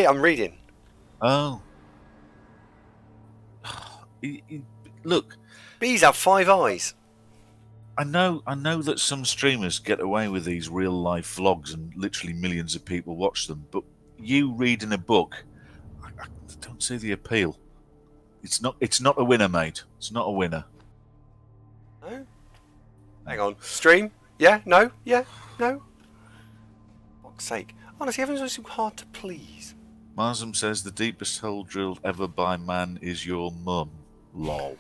I'm reading. Oh. Look, Bees have 5 eyes. I know that some streamers get away with these real life vlogs and literally millions of people watch them, but you reading a book, I don't see the appeal. It's not a winner, mate. It's not a winner. No? Hang on. Stream? Yeah? No? Yeah? No? For fuck's sake. Honestly, everyone's so hard to please. Marsam says the deepest hole drilled ever by man is your mum. Lol.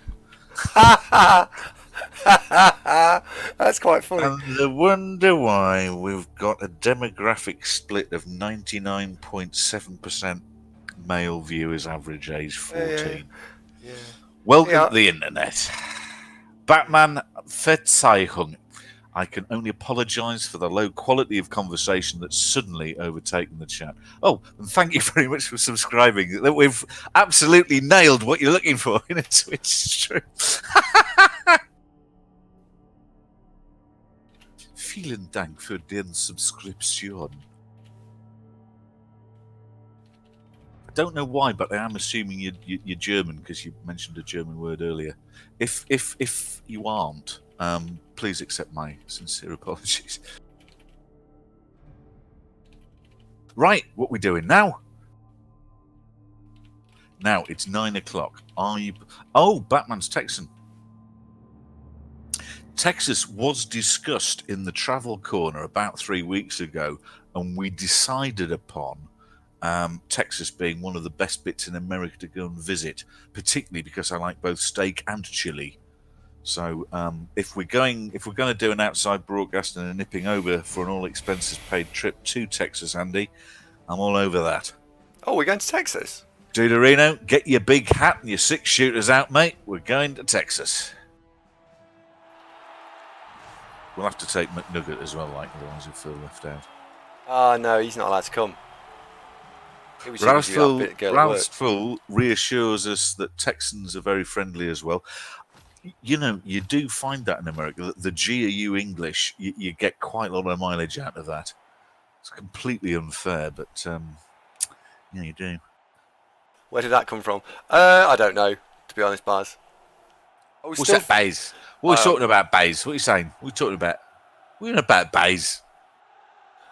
That's quite funny. And I wonder why we've got a demographic split of 99.7% male viewers, average age 14. Yeah. Welcome to the internet. Batman Verzeihung. I can only apologise for the low quality of conversation that's suddenly overtaken the chat. Oh, and thank you very much for subscribing. We've absolutely nailed what you're looking for in a Twitch stream. Vielen Dank für den Subscription. I don't know why, but I am assuming you're German because you mentioned a German word earlier. If you aren't, please accept my sincere apologies. Right, what we doing now? Now it's 9 o'clock. Oh, Batman's Texan. Texas was discussed in the Travel Corner about 3 weeks ago, and we decided upon Texas being one of the best bits in America to go and visit, particularly because I like both steak and chili. So if we're going to do an outside broadcast and a nipping over for an all expenses paid trip to Texas, Andy, I'm all over that. Oh, we're going to Texas? Duderino, get your big hat and your 6 shooters out, mate. We're going to Texas. We'll have to take McNugget as well, otherwise he'll feel left out. No, he's not allowed to come. Ralph's Full reassures us that Texans are very friendly as well. You know, you do find that in America. The GAU English, you get quite a lot of mileage out of that. It's completely unfair, but yeah, you do. Where did that come from? I don't know, to be honest, Baz. What's that, Bays? What are we talking about, Bays? What are you saying? What are we talking about? We're about Bays.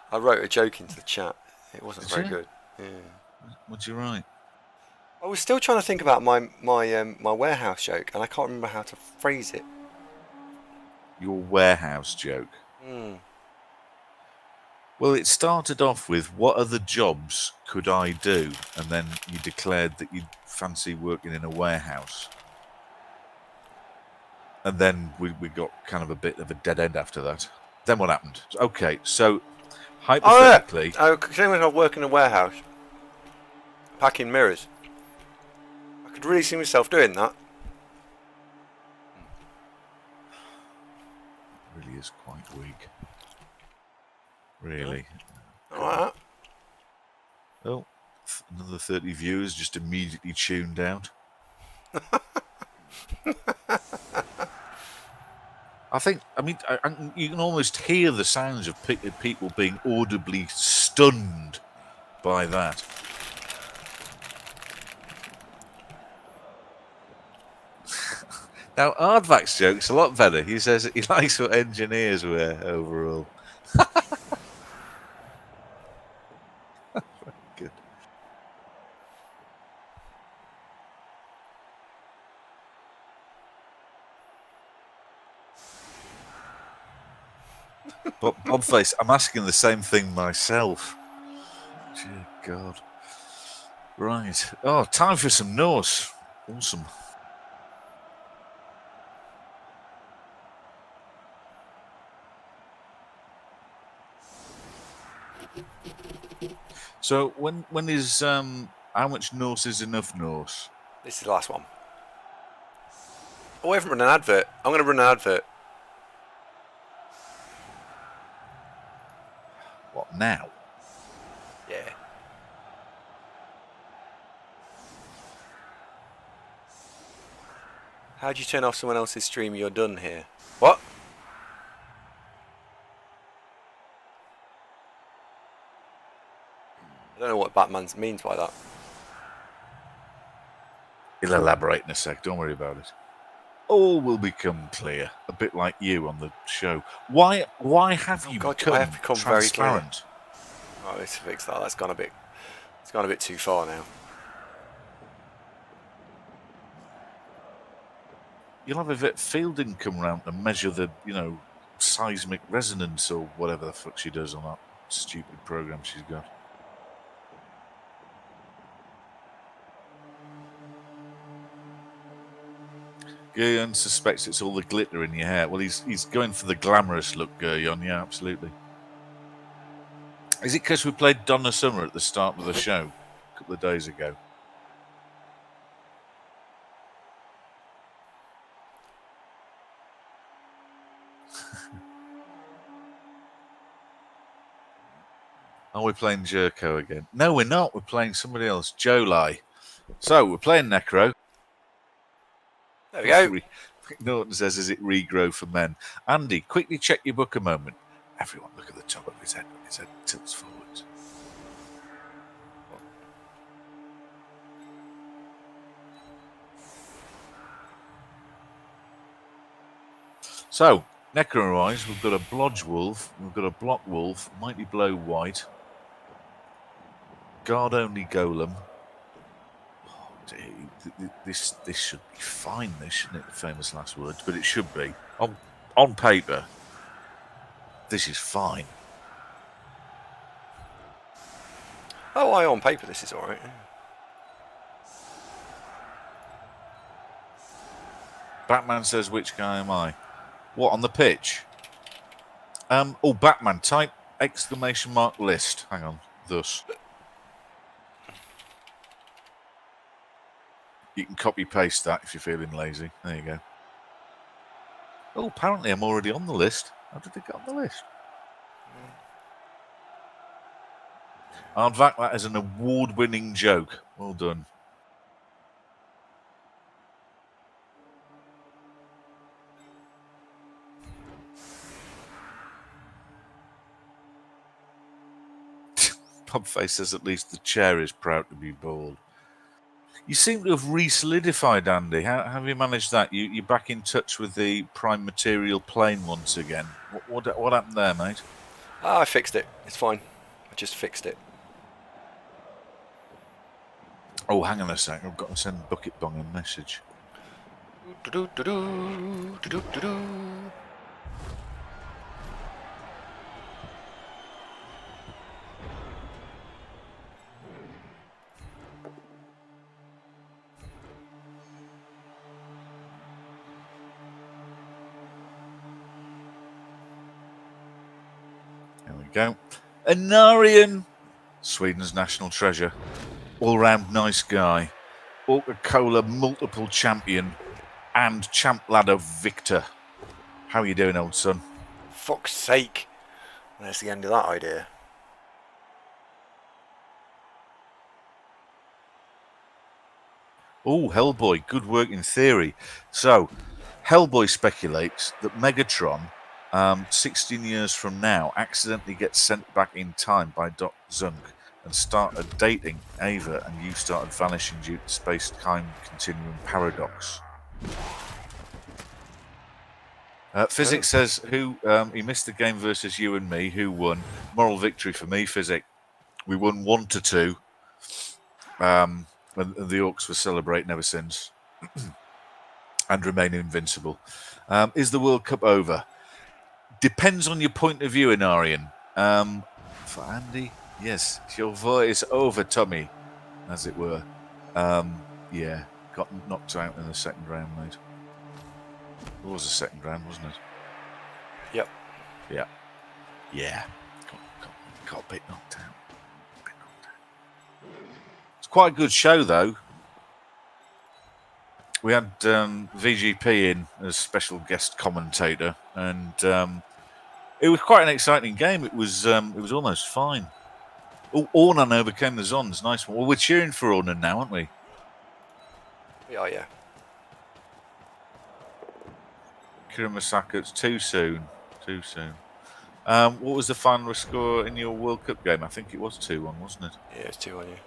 I wrote a joke into the chat. It wasn't very good. Yeah. What'd you write? I was still trying to think about my warehouse joke, and I can't remember how to phrase it. Your warehouse joke? Well, it started off with, what other jobs could I do? And then you declared that you'd fancy working in a warehouse. And then we got kind of a bit of a dead end after that. Then what happened? Okay, so hypothetically... Oh, yeah. When I work in a warehouse, packing mirrors. I could really see myself doing that. It really is quite weak. Really. Alright. Oh, another 30 viewers just immediately tuned out. I mean, you can almost hear the sounds of people being audibly stunned by that. Now, Ardvac's joke's a lot better. He says he likes what engineers wear overall. Very good. But Bobface, I'm asking the same thing myself. Dear God. Right. Oh, time for some Norse. Awesome. So when is how much Norse is enough Norse? This is the last one. Oh, I haven't run an advert. I'm going to run an advert. What, now? Yeah. How do you turn off someone else's stream? You're done here. What? I don't know what what Batman means by that. He'll elaborate in a sec. Don't worry about it. All will become clear, a bit like you on the show. Why have you God, become I have become very clear. transparent? Right, let's fix that. That's gone a bit. It's gone a bit too far now. You'll have Yvette Fielding come round and measure the, seismic resonance or whatever the fuck she does on that stupid program she's got. Guryon suspects it's all the glitter in your hair. Well, he's going for the glamorous look, Guryon. Yeah, absolutely. Is it because we played Donna Summer at the start of the show a couple of days ago? Are we playing Jerko again? No, we're not. We're playing somebody else. Jolai. So, we're playing Necro. There we go. Norton says, is it regrow for men? Andy, quickly check your book a moment. Everyone look at the top of his head when his head tilts forwards. So, Necro-wise, we've got a Blodge Wolf, we've got a Block Wolf, Mighty Blow White, Guard-only Golem. Oh, this should be fine, this, shouldn't it? The famous last words, but it should be. On paper, this is fine. Oh, on paper this is alright. Batman says, which guy am I? What, on the pitch? Batman, type exclamation mark list. Hang on, thus. You can copy paste that if you're feeling lazy. There you go. Oh, apparently I'm already on the list. How did I get on the list? Aardvac, that is an award-winning joke. Well done. Pubface says at least the chair is proud to be bald. You seem to have re-solidified, Andy. How have you managed that? You're back in touch with the prime material plane once again. What happened there, mate? I fixed it. It's fine. I just fixed it. Oh, hang on a sec. I've got to send Bucket Bong a message. There we go. Anarian, Sweden's national treasure. All-round nice guy. Coca-Cola multiple champion and champ ladder victor. How are you doing, old son? Fuck's sake. That's the end of that idea. Oh, Hellboy, good work in theory. So, Hellboy speculates that Megatron, 16 years from now, accidentally gets sent back in time by Doc Zunk and started dating Ava, and you started vanishing due to space-time continuum paradox. Physics says, he missed the game versus you and me. Who won? Moral victory for me, Physics. We won 1-2. And the Orcs were celebrating ever since and remain invincible. Is the World Cup over? Depends on your point of view, Inarian. For Andy, yes, your voice over, Tommy, as it were. Yeah, got knocked out in the second round, mate. It was a second round, wasn't it? Yep. Yeah. Yeah. Got a bit knocked out. It's quite a good show, though. We had VGP in as special guest commentator, and it was quite an exciting game. It was almost fine. Oh, Ornan overcame the Zons. Nice one. Well, we're cheering for Ornan now, aren't we? Yeah. Kiramasaka, it's too soon. Too soon. What was the final score in your World Cup game? I think it was 2-1, wasn't it? Yeah, it's 2 on you.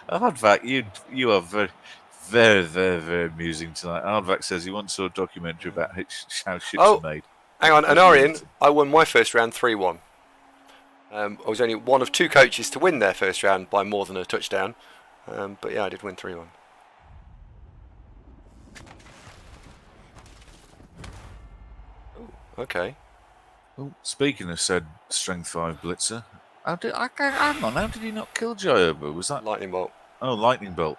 Hardvac, you are very, very, very, very amusing tonight. Hardvac says he once saw a documentary about how ships are made. Hang on, As you Anarian, would. I won my first round 3-1. I was only one of 2 coaches to win their first round by more than a touchdown. But yeah, I did win 3-1. Okay. Oh, speaking of said Strength 5 Blitzer, hang on, how did he not kill Joyoba? Was that... Lightning bolt. Oh, lightning bolt.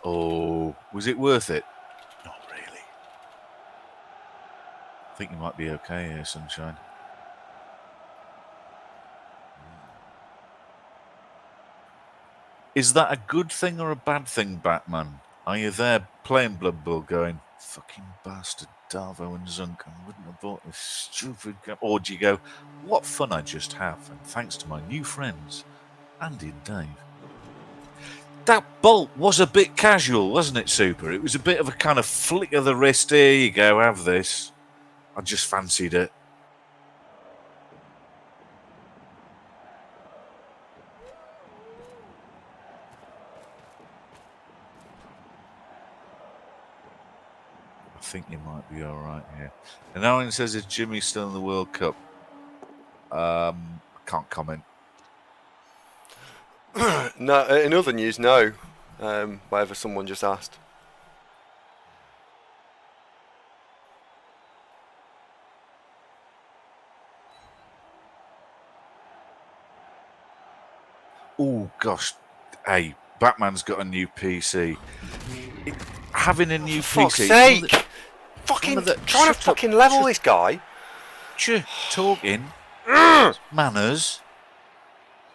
Oh, was it worth it? Not really. I think you might be okay here, Sunshine. Is that a good thing or a bad thing, Batman? Are you there playing Blood Bowl going, fucking bastard, Darvo and Zunk, I wouldn't have bought this stupid game? Or do you go, what fun I just have, and thanks to my new friends, Andy and Dave. That bolt was a bit casual, wasn't it, Super? It was a bit of a kind of flick of the wrist, here you go, have this. I just fancied it. I think you might be all right here. And Owen says, is Jimmy still in the World Cup? I can't comment. No, in other news, no. Whatever someone just asked. Oh, gosh. Hey, Batman's got a new PC. Having a new For fuck's PC... sake! Fucking trying to fucking level this guy. Talking. Manners.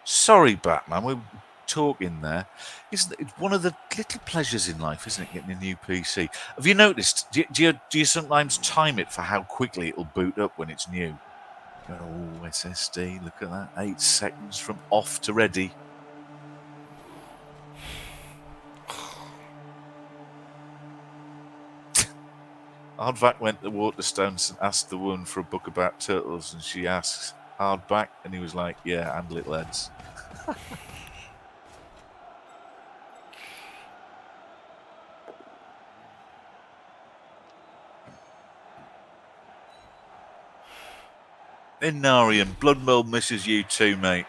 Sorry, Batman, we're talking there. It's one of the little pleasures in life, isn't it, getting a new PC? Have you noticed, do you sometimes time it for how quickly it'll boot up when it's new? You go, oh, SSD, look at that, 8 seconds from off to ready. Hardback went to Waterstones and asked the woman for a book about turtles, and she asks, Hardback? And he was like, yeah, handle it, lads. Inarian, Bloodmill misses you too, mate.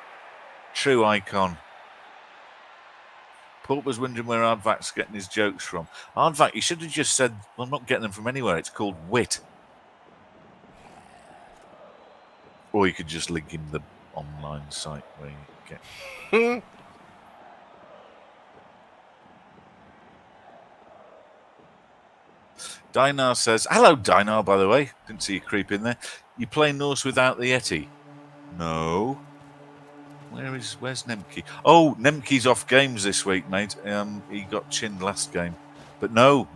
True icon. Pulp was wondering where Hardvack's getting his jokes from. Hardvack, you should have just said, well, I'm not getting them from anywhere. It's called wit. Or you could just link him the online site where you get... Dinar says, hello, Dinar, by the way. Didn't see you creep in there. You play Norse without the Yeti? No. Where's Nemke? Oh, Nemke's off games this week, mate. He got chinned last game. But no,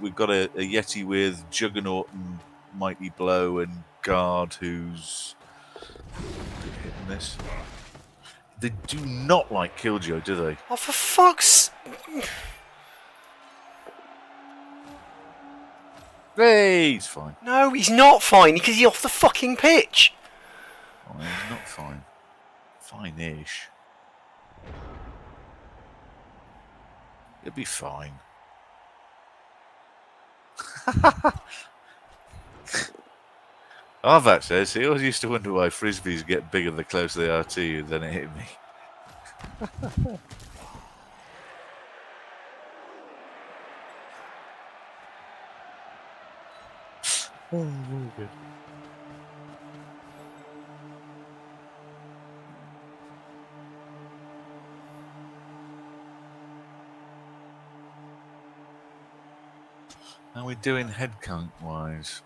we've got a Yeti with Juggernaut and Mighty Blow and Guard who's hitting this. They do not like Killjoy, do they? Oh, for fuck's... Hey, he's fine. No, he's not fine because he's off the fucking pitch. Oh, he's not fine. Fine-ish. He'll be fine. Arvat says he always used to wonder why frisbees get bigger the closer they are to you. Then it hit me. Oh, very good. How are we doing head count wise?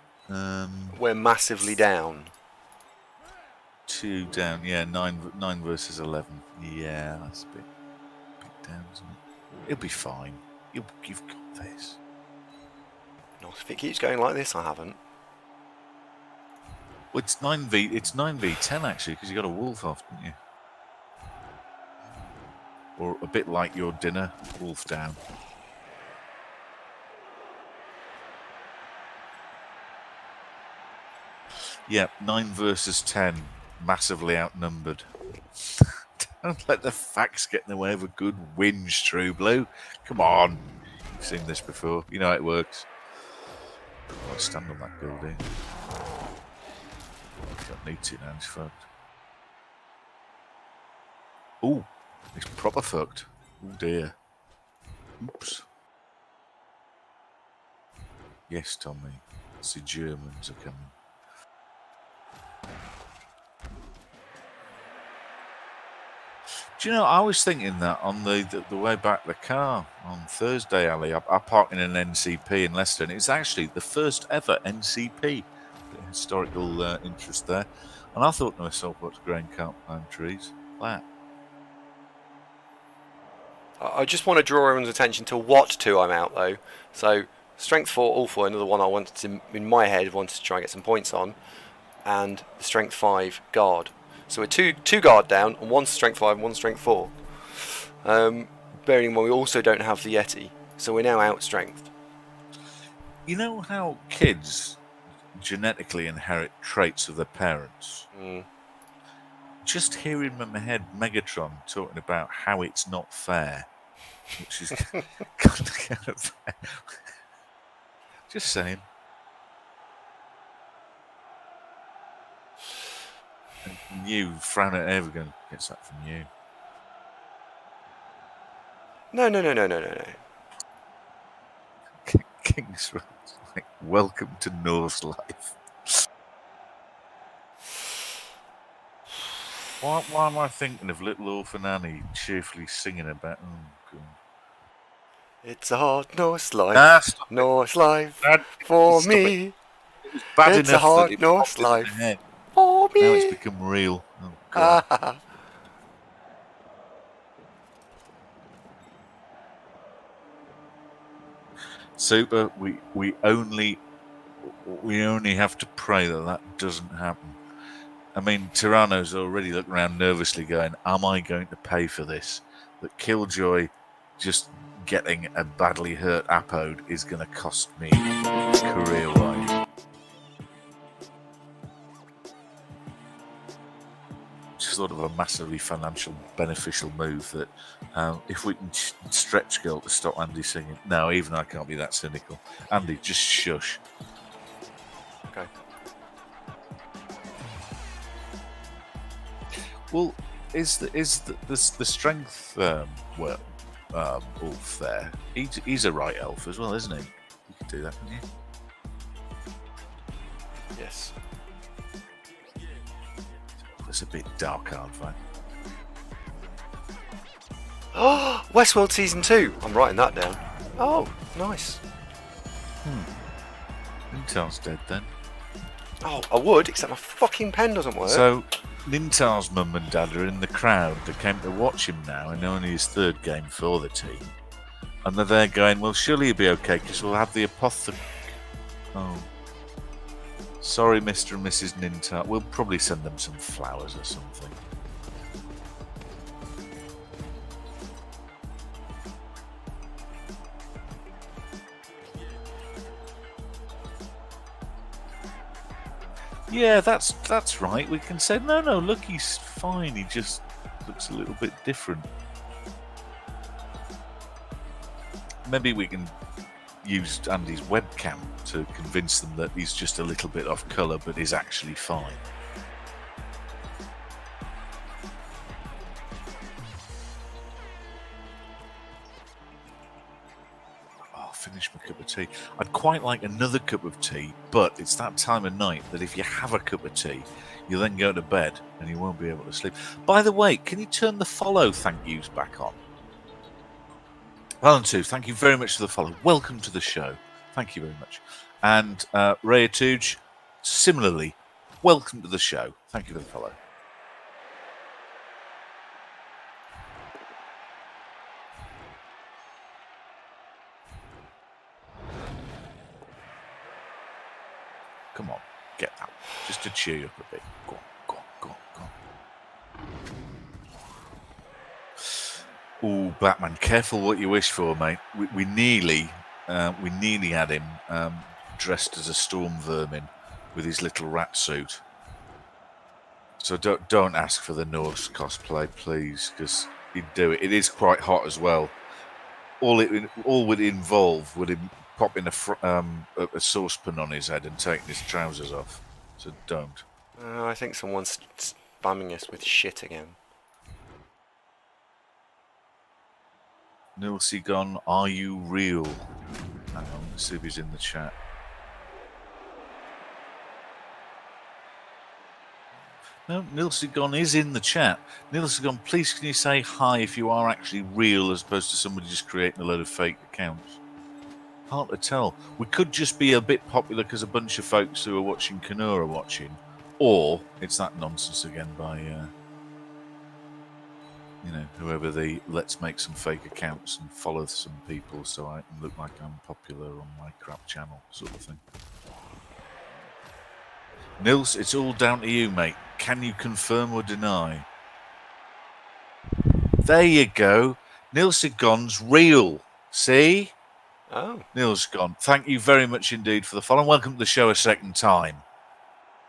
We're massively down. 2 down, yeah, 9 versus 11. Yeah, that's a bit down, isn't it? It'll be fine. You've got this. Not if it keeps going like this, I haven't. Well, it's 9v10 actually, because you got a wolf off, didn't you? Or a bit like your dinner, wolf down. Yeah, 9 versus 10, massively outnumbered. Don't let the facts get in the way of a good whinge, True Blue. Come on. You've seen this before. You know how it works. I want to stand on that girl, do you? Don't need to now, he's fucked. Ooh, he's proper fucked. Oh dear. Oops. Yes, Tommy. The Germans are coming. Do you know, I was thinking that on the way back the car on Thursday, Ali. I parked in an NCP in Leicester, and it's actually the first ever NCP. Historical interest there. And I thought to myself, what's growing can't climb trees? That. I just want to draw everyone's attention to what 2 I'm out though. So strength 4, all 4, another one I wanted to, in my head, wanted to try and get some points on, and the strength 5 guard. So we're two guard down, and 1 strength 5 and 1 strength 4. Bearing in mind we also don't have the Yeti, so we're now out strength. You know how kids genetically inherit traits of their parents? Just hearing in my head Megatron talking about how it's not fair, which is kind of fair. Just saying. And you, Fran at Evergon, gets that from you. No. King's like, welcome to Norse life. Why am I thinking of little orphan Annie cheerfully singing about? Oh, God. It's a hard Norse life, Norse life for me. It was bad It's a enough hard that it Norse popped in my life head. for me. Now it's become real. Oh, God. Super. We only have to pray that doesn't happen. I mean, Tyranno's already looking around nervously going, am I going to pay for this? That Killjoy just getting a badly hurt Apode is going to cost me career-wise. Just sort of a massively financial beneficial move that if we can stretch Girl to stop Andy singing. No, even I can't be that cynical. Andy, just shush. Okay. Well, is the strength Ulf there? He's a right elf as well, isn't he? You could do that, couldn't you? Yes. It's a bit dark, aren't I? Oh, Westworld Season 2. I'm writing that down. Oh, nice. Nintar's dead then. Oh, I would, except my fucking pen doesn't work. So, Nintar's mum and dad are in the crowd that came to watch him now in only his 3rd game for the team. And they're there going, well, surely he'll be okay because we'll have the apothecary. Oh. Sorry, Mr. and Mrs. Nintar. We'll probably send them some flowers or something. Yeah, that's right. We can say, no, look, he's fine. He just looks a little bit different. Maybe we can use Andy's webcam to convince them that he's just a little bit off colour, but is actually fine. Finish my cup of tea. I'd quite like another cup of tea, but it's that time of night that if you have a cup of tea, you then go to bed and you won't be able to sleep. By the way, can you turn the follow thank yous back on? Valentu, thank you very much for the follow. Welcome to the show. Thank you very much. And Rayatuj, similarly, welcome to the show. Thank you for the follow. Come on, get that. Just to cheer you up a bit. Go on. Ooh, Batman, careful what you wish for, mate. We nearly had him dressed as a storm vermin with his little rat suit. So don't ask for the Norse cosplay, please, because he'd do it. It is quite hot as well. All would involve would him popping a saucepan on his head and taking his trousers off. So don't. I think someone's spamming us with shit again. Nilsigon, are you real? Hang on, let's see if he's in the chat. No, Nilsigon is in the chat. Nilsigon, please can you say hi if you are actually real as opposed to somebody just creating a load of fake accounts? Hard to tell. We could just be a bit popular because a bunch of folks who are watching Canoe are watching. Or it's that nonsense again by, whoever the let's make some fake accounts and follow some people so I can look like I'm popular on my crap channel sort of thing. Nils, it's all down to you, mate. Can you confirm or deny? There you go. Nilsigon's real. See? Oh. Nilsigon, thank you very much indeed for the follow. Welcome to the show a second time.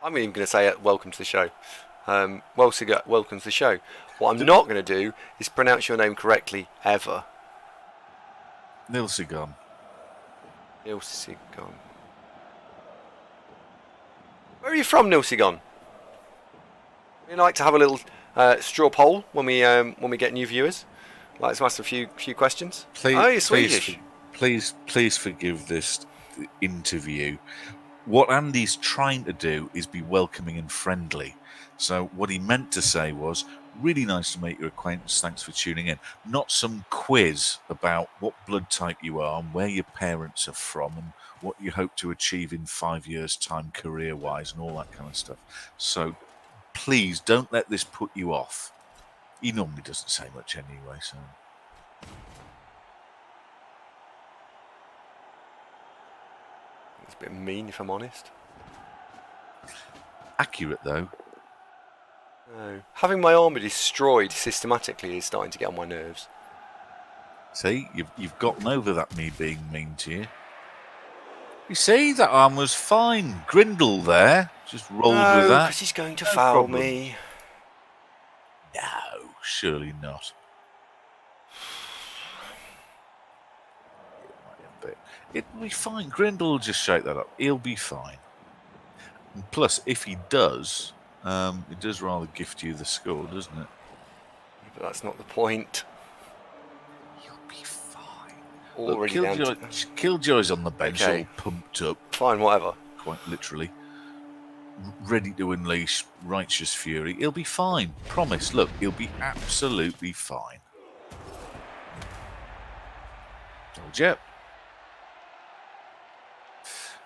I'm even going to say welcome to the show. Welcome to the show. What I'm not going to do is pronounce your name correctly ever. Nilsigon. Nilsigon. Where are you from, Nilsigon? We like to have a little straw poll when we get new viewers. Like to ask a few questions. Please, oh, you're Swedish. Please forgive this interview. What Andy's trying to do is be welcoming and friendly. So what he meant to say was, really nice to make your acquaintance, thanks for tuning in. Not some quiz about what blood type you are and where your parents are from and what you hope to achieve in 5 years' time career-wise and all that kind of stuff. So please don't let this put you off. He normally doesn't say much anyway, so... It's a bit mean, if I'm honest. Accurate, though. No. Having my armour destroyed systematically is starting to get on my nerves. See, you've gotten over that me being mean to you. You see, that armour's fine. Grindle there, just rolled with that. because he's going to foul me. No, surely not. It'll be fine. Grindle will just shake that up. He'll be fine. And plus, if he does, it does rather gift you the score, doesn't it? But that's not the point. You'll be fine. Already Look, Killjoy's on the bench, all pumped up. Fine, whatever. Quite literally. Ready to unleash righteous fury. He'll be fine. Promise. Look, he'll be absolutely fine. Told you.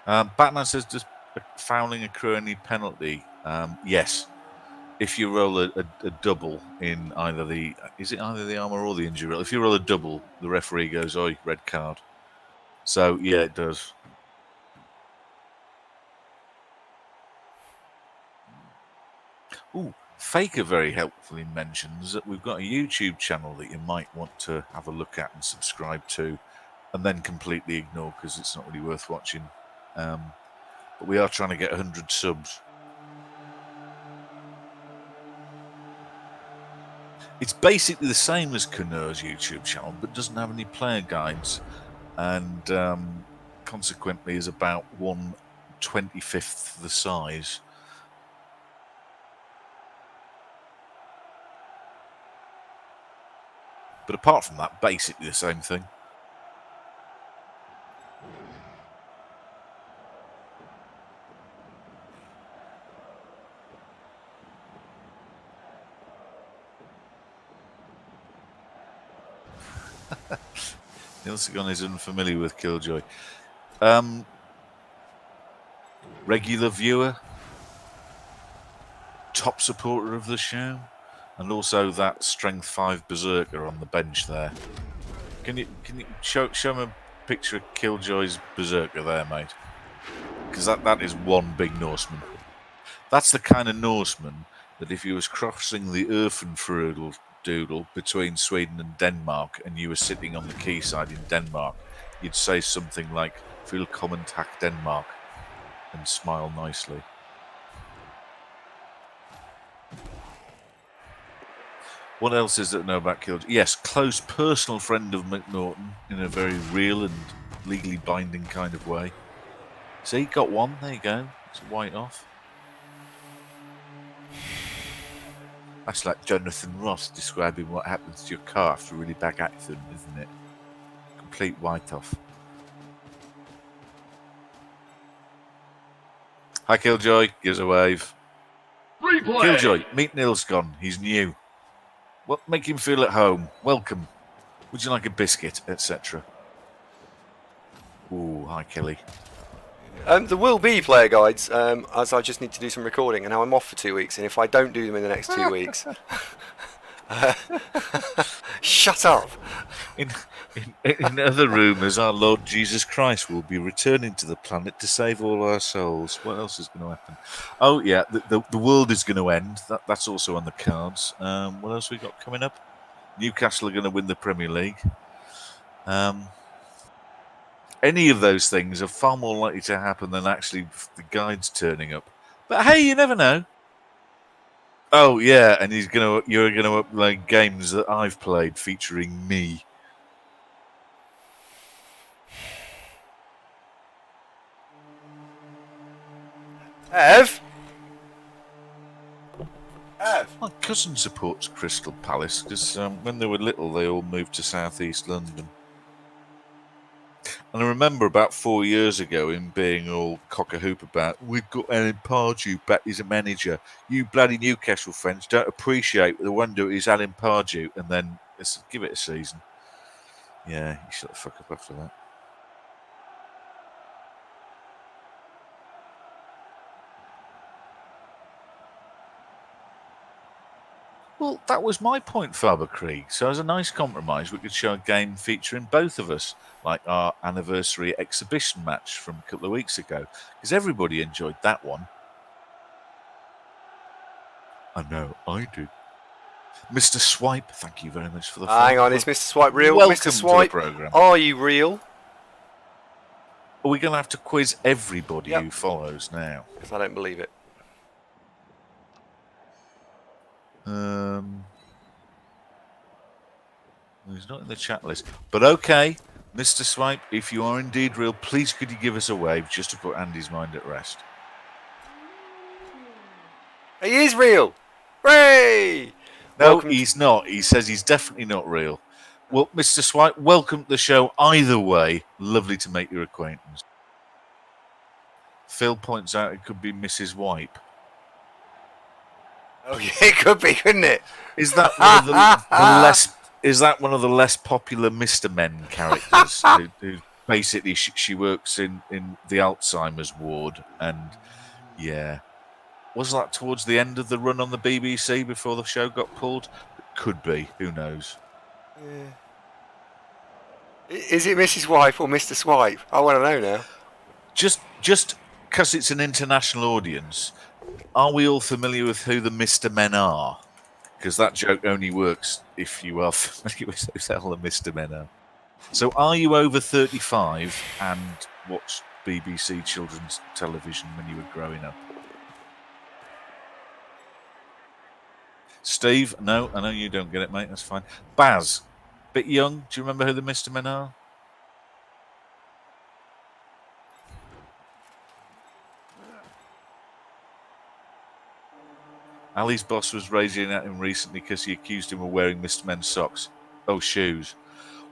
Batman says, does fouling accrue any penalty? Yes. If you roll a double in either the armour or the injury roll, if you roll a double, the referee goes, oi, red card. So, yeah, it does. Ooh, Faker very helpfully mentions that we've got a YouTube channel that you might want to have a look at and subscribe to, and then completely ignore because it's not really worth watching. But we are trying to get 100 subs. It's basically the same as Canoe's YouTube channel, but doesn't have any player guides, and consequently is about 1/25th the size. But apart from that, basically the same thing. Nilsigon is unfamiliar with Killjoy. Regular viewer, top supporter of the show, and also that Strength 5 Berserker on the bench there. Can you show me a picture of Killjoy's Berserker there, mate? Because that is one big Norseman. That's the kind of Norseman that if you was crossing the Irfenfrudel doodle between Sweden and Denmark and you were sitting on the quayside in Denmark, you'd say something like, Velkommen tak Denmark. and smile nicely. What else is there to know about Killjoy? Yes, close personal friend of McNaughton in a very real and legally binding kind of way. See, got one. There you go. It's a white off. That's like Jonathan Ross describing what happens to your car after a really bad accident, isn't it? Complete white off. Hi, Killjoy. Gives a wave. Replay. Killjoy, meet Nilsgon. He's new. What make him feel at home? Welcome. Would you like a biscuit, etc.? Ooh, hi, Killy. There will be player guides, as I just need to do some recording, and now I'm off for 2 weeks, and if I don't do them in the next 2 weeks... Shut up! In other rumours, our Lord Jesus Christ will be returning to the planet to save all our souls. What else is going to happen? Oh, yeah, the world is going to end. That's also on the cards. What else we got coming up? Newcastle are going to win the Premier League. Any of those things are far more likely to happen than actually the guides turning up. But hey, you never know. Oh yeah, and you're gonna upload games that I've played featuring me. Ev? My cousin supports Crystal Palace because when they were little, they all moved to southeast London. And I remember about 4 years ago him being all cock-a-hoop about, we've got Alan Pardew back as a manager. You bloody Newcastle fans don't appreciate the wonder it is Alan Pardew. And then give it a season. Yeah, you shut the fuck up after that. Well, that was my point, Faber Krieg. So as a nice compromise, we could show a game featuring both of us, like our anniversary exhibition match from a couple of weeks ago, because everybody enjoyed that one. I know, I did. Mr. Swipe, thank you very much for the Hang follow. on, is Mr. Swipe real? Welcome Mr. Swipe, to the programme. are you real? Are we going to have to quiz everybody Yep. who follows now? Because I don't believe it. He's not in the chat list. But okay, Mr. Swipe, if you are indeed real, please could you give us a wave just to put Andy's mind at rest? He is real! Hooray! No, Welcome he's not. He says he's definitely not real. Well, Mr. Swipe, welcome to the show. Either way, lovely to make your acquaintance. Phil points out it could be Mrs. Wipe. Oh, yeah, it could be, couldn't it? Is that one of the less? Is that one of the less popular Mr. Men characters? who basically she works in the Alzheimer's ward, and yeah, was that towards the end of the run on the BBC before the show got pulled? Could be. Who knows? Yeah. Is it Mrs. Wipe or Mr. Swipe? I want to know now. Just because it's an international audience, are we all familiar with who the Mr. Men are? Because that joke only works if you are familiar with who the hell the Mr. Men are. So are you over 35 and watched BBC children's television when you were growing up? Steve, no, I know you don't get it, mate. That's fine. Baz, bit young. Do you remember who the Mr. Men are? Ali's boss was raging at him recently because he accused him of wearing Mr. Men's socks. Oh, shoes.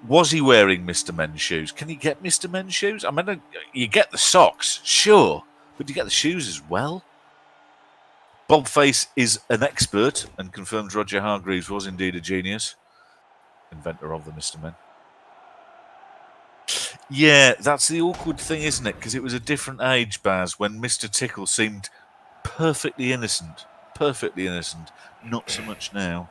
Was he wearing Mr. Men's shoes? Can you get Mr. Men's shoes? I mean, you get the socks, sure, but you get the shoes as well? Bobface is an expert and confirms Roger Hargreaves was indeed a genius. Inventor of the Mr. Men. Yeah, that's the awkward thing, isn't it? Because it was a different age, Baz, when Mr. Tickle seemed perfectly innocent. Perfectly innocent. Not so much now.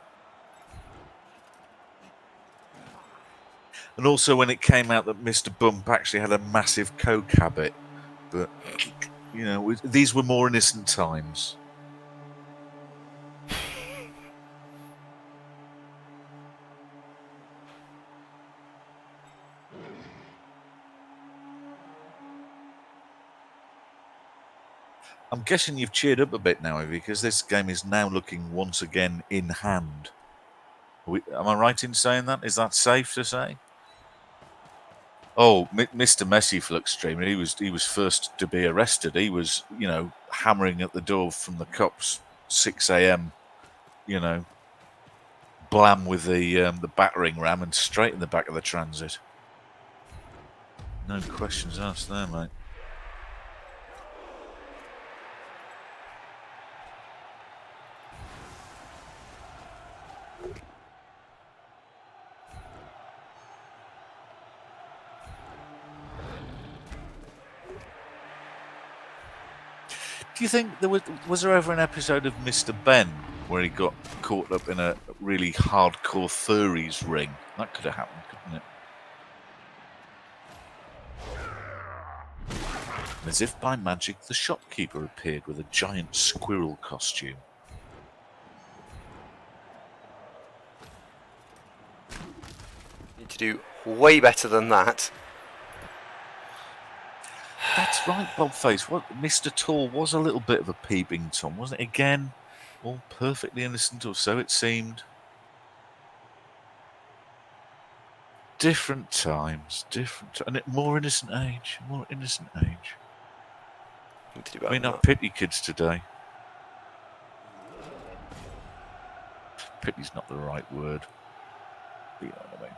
And also when it came out that Mr. Bump actually had a massive coke habit. But, you know, these were more innocent times. I'm guessing you've cheered up a bit now, Ivy, because this game is now looking once again in hand. Am I right in saying that? Is that safe to say? Oh, Mr. Messi Flux Streamer, he was first to be arrested. He was, hammering at the door from the cops, 6 a.m. Blam with the battering ram and straight in the back of the transit. No questions asked there, mate. Do you think was there ever an episode of Mr. Ben where he got caught up in a really hardcore furries ring? That could have happened, couldn't it? As if by magic, the shopkeeper appeared with a giant squirrel costume. Need to do way better than that. That's right, Bobface. What Mr. Tall was a little bit of a peeping Tom, wasn't it? Again, all perfectly innocent, or so it seemed. Different times, and more innocent age, more innocent age. I mean, I pity kids today. Pity's not the right word. But you know what I mean.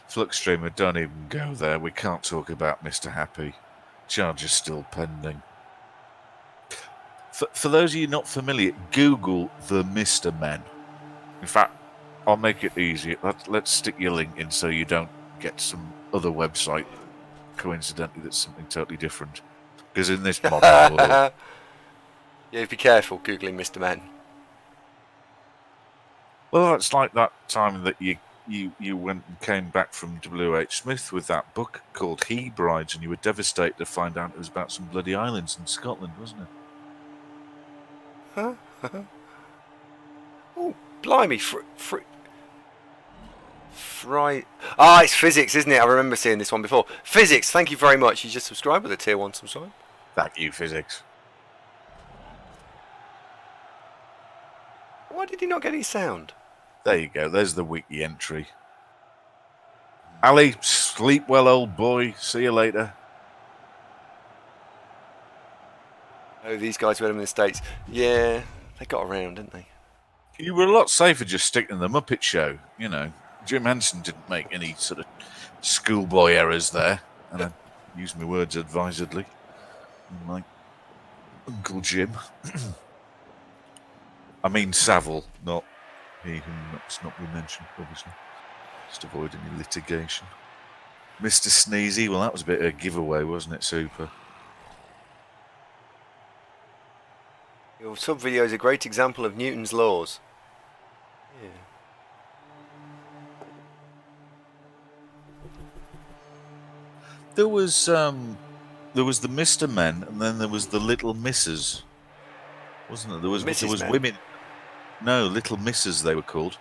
Flux Streamer, don't even go there. We can't talk about Mr. Happy. Charge is still pending. For those of you not familiar, Google the Mr. Men. In fact, I'll make it easy. Let's stick your link in so you don't get some other website, coincidentally, that's something totally different. Because in this modern world... Yeah, be careful Googling Mr. Men. Well, it's like that time that you went and came back from W.H. Smith with that book called He Brides, and you were devastated to find out it was about some bloody islands in Scotland, wasn't it? Huh? Oh, blimey. It's physics, isn't it? I remember seeing this one before. Physics, thank you very much. You just subscribed with a tier 1 subscribe. Thank you, Physics. Why did he not get any sound? There you go. There's the wiki entry. Ali, sleep well, old boy. See you later. Oh, these guys who had them in the States. Yeah, they got around, didn't they? You were a lot safer just sticking in the Muppet Show. You know, Jim Henson didn't make any sort of schoolboy errors there. And I use my words advisedly. Like Uncle Jim. I mean Savile, not he who must not be mentioned, obviously. Just avoid any litigation. Mr. Sneezy, well, that was a bit of a giveaway, wasn't it, Super? Your sub-video is a great example of Newton's laws. Yeah. There was the Mr. Men, and then there was the Little Misses, wasn't there? There was women. No, Little Misses they were called.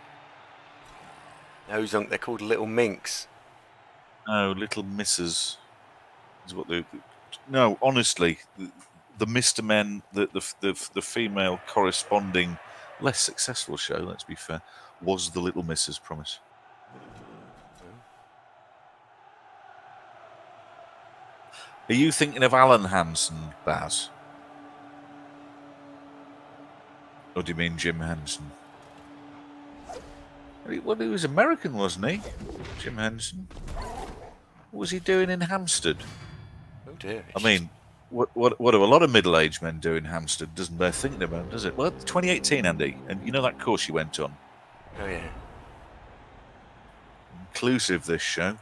No, they're called Little Minks. No, Little Misses is what they. No, honestly, the Mr. Men, the female corresponding, less successful show, let's be fair, was the Little Misses, promise. Are you thinking of Alan Hansen, Baz? Or do you mean Jim Henson? Well, he was American, wasn't he? Jim Henson. What was he doing in Hampstead? Oh dear. I mean, what do a lot of middle-aged men do in Hampstead? Doesn't bear thinking about, does it? Well, 2018, Andy, and you know that course you went on? Oh yeah. Inclusive, this show.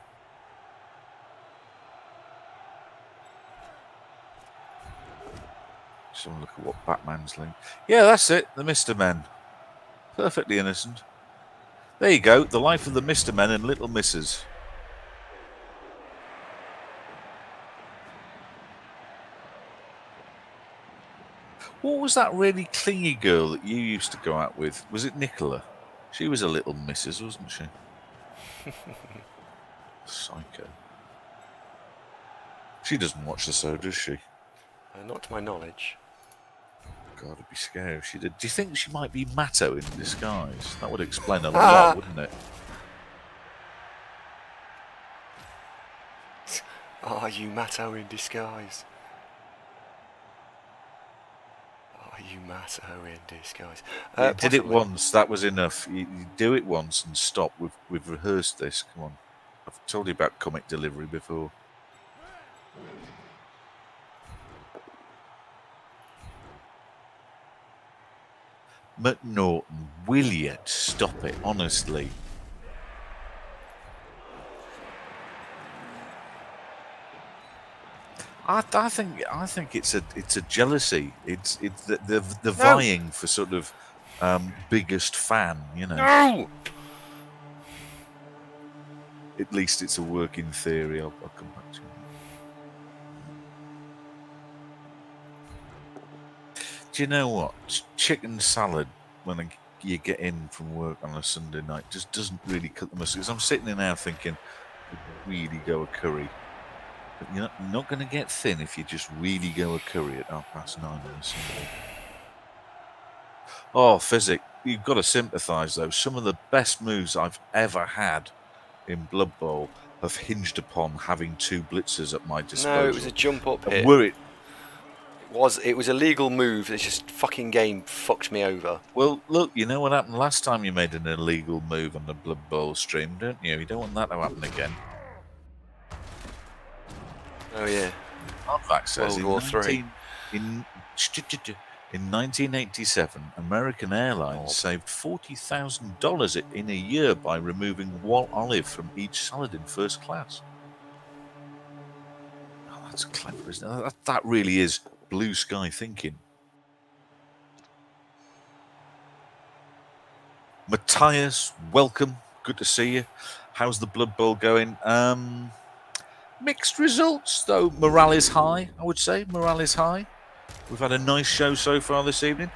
Just have a look at what Batman's link. Yeah, that's it. The Mr. Men. Perfectly innocent. There you go. The life of the Mr. Men and Little Misses. What was that really clingy girl that you used to go out with? Was it Nicola? She was a Little Misses, wasn't she? Psycho. She doesn't watch the show, does she? Not to my knowledge. God, it'd be scary if she did. Do you think she might be Matto in disguise? That would explain a lot, wouldn't it? Are you Matto in disguise? Are you Matto in disguise? You did it once. That was enough. You do it once and stop. We've rehearsed this. Come on. I've told you about comic delivery before. McNaughton, will you stop it? Honestly. I think it's a jealousy. It's the vying for sort of biggest fan, you know. No! At least it's a working theory. I'll come back to it. Do you know what? Chicken salad when you get in from work on a Sunday night just doesn't really cut the mustard. Because I'm sitting there now thinking, really go a curry. But you're not going to get thin if you just really go a curry at 9:30 on a Sunday. Oh, Physic, you've got to sympathise though. Some of the best moves I've ever had in Blood Bowl have hinged upon having two blitzers at my disposal. No, it was a jump up hit. It was a legal move. It's just fucking game fucked me over. Well, look, you know what happened last time you made an illegal move on the Blood Bowl stream, don't you? You don't want that to happen again. Oh yeah. Hardback says World War III. In 1987, American Airlines saved $40,000 in a year by removing one olive from each salad in first class. Oh, that's clever, isn't it? That really is blue sky thinking. Matthias, welcome. Good to see you. How's the Blood Bowl going? Mixed results, though. Morale is high, I would say. Morale is high. We've had a nice show so far this evening.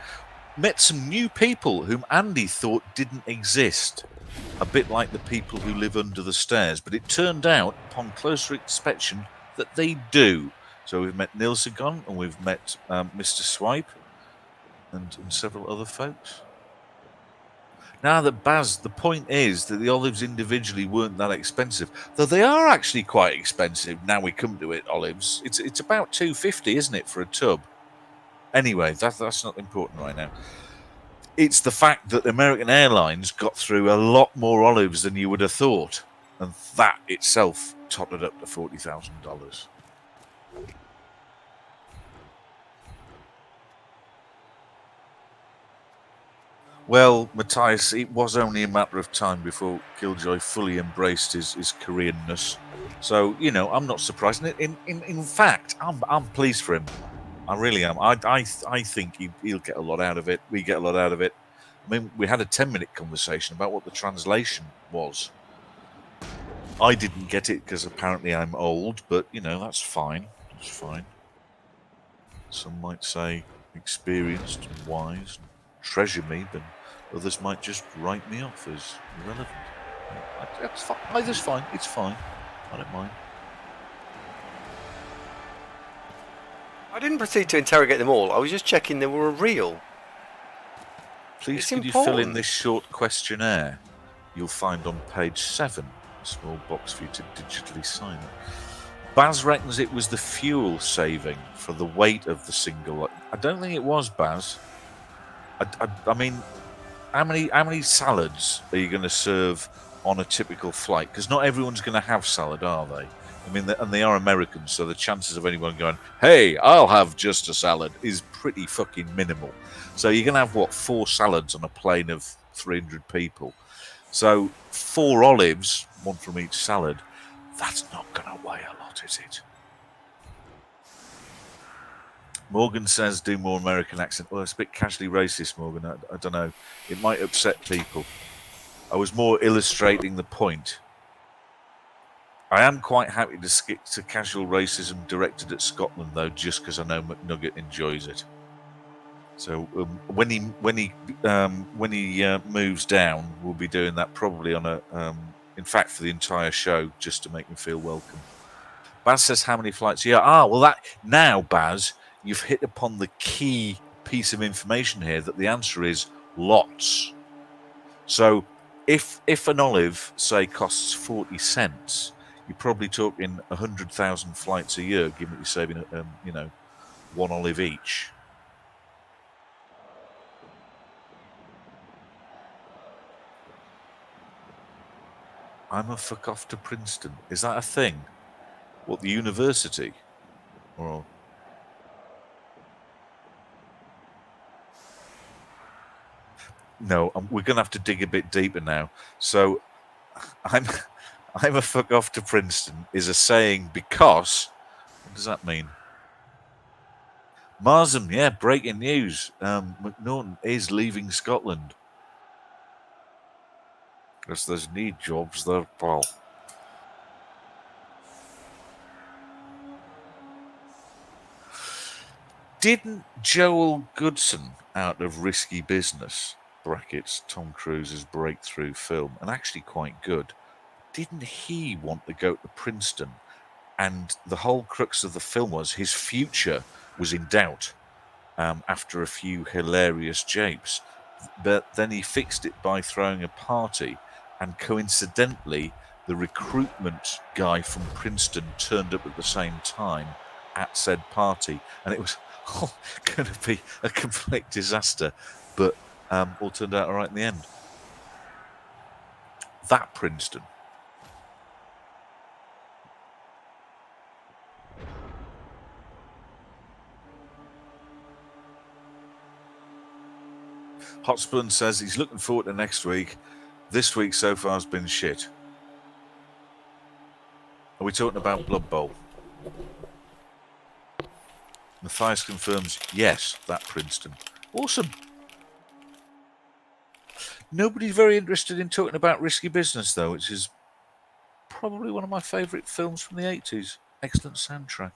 Met some new people whom Andy thought didn't exist. A bit like the people who live under the stairs. But it turned out, upon closer inspection, that they do. So we've met Neil Sagon and we've met Mr. Swipe and several other folks. Now that Baz, the point is that the olives individually weren't that expensive, though they are actually quite expensive. Now we come to it, olives. It's about $2.50, isn't it, for a tub? Anyway, that's not important right now. It's the fact that American Airlines got through a lot more olives than you would have thought, and that itself totted up to $40,000. Well, Matthias, it was only a matter of time before Killjoy fully embraced his Koreanness. So, you know, I'm not surprised. In fact, I'm pleased for him. I really am. I think he'll get a lot out of it. We get a lot out of it. I mean, we had a 10-minute conversation about what the translation was. I didn't get it because apparently I'm old, but, you know, that's fine. That's fine. Some might say experienced and wise and treasure me, but others might just write me off as irrelevant. That's fine. Either's fine. It's fine. I don't mind. I didn't proceed to interrogate them all. I was just checking they were real. Please could you fill in this short questionnaire you'll find on page 7. A small box for you to digitally sign it. Baz reckons it was the fuel saving for the weight of the single. I don't think it was, Baz. I mean, how many salads are you going to serve on a typical flight? Because not everyone's going to have salad, are they? I mean, and they are Americans, so the chances of anyone going, hey, I'll have just a salad, is pretty fucking minimal. So you're going to have, what, 4 salads on a plane of 300 people. So 4 olives, 1 from each salad, that's not going to weigh a lot, is it? Morgan says, do more American accent. Well, it's a bit casually racist, Morgan. I don't know. It might upset people. I was more illustrating the point. I am quite happy to skip to casual racism directed at Scotland, though, just because I know McNugget enjoys it. So when he moves down, we'll be doing that probably on a In fact, for the entire show, just to make me feel welcome. Baz says, how many flights? Yeah, well, that now, Baz, you've hit upon the key piece of information here, that the answer is lots. So if an olive, say, costs 40 cents, you're probably talking 100,000 flights a year, given that you're saving, one olive each. I'm a fuck off to Princeton. Is that a thing? What, the university? Or no, we're going to have to dig a bit deeper now. So I'm a fuck off to Princeton is a saying because, what does that mean? Marsden, yeah, breaking news. McNaughton is leaving Scotland. Because there's need jobs there, pal. Didn't Joel Goodson, out of Risky Business, brackets, Tom Cruise's breakthrough film, and actually quite good, didn't he want to go to Princeton? And the whole crux of the film was his future was in doubt after a few hilarious japes. But then he fixed it by throwing a party, and coincidentally, the recruitment guy from Princeton turned up at the same time at said party, and it was all going to be a complete disaster, but all turned out all right in the end. That Princeton. Hotspun says he's looking forward to next week. This week so far has been shit. Are we talking about Blood Bowl? Matthias confirms, yes, that Princeton. Awesome. Nobody's very interested in talking about Risky Business, though, which is probably one of my favourite films from the 80s. Excellent soundtrack.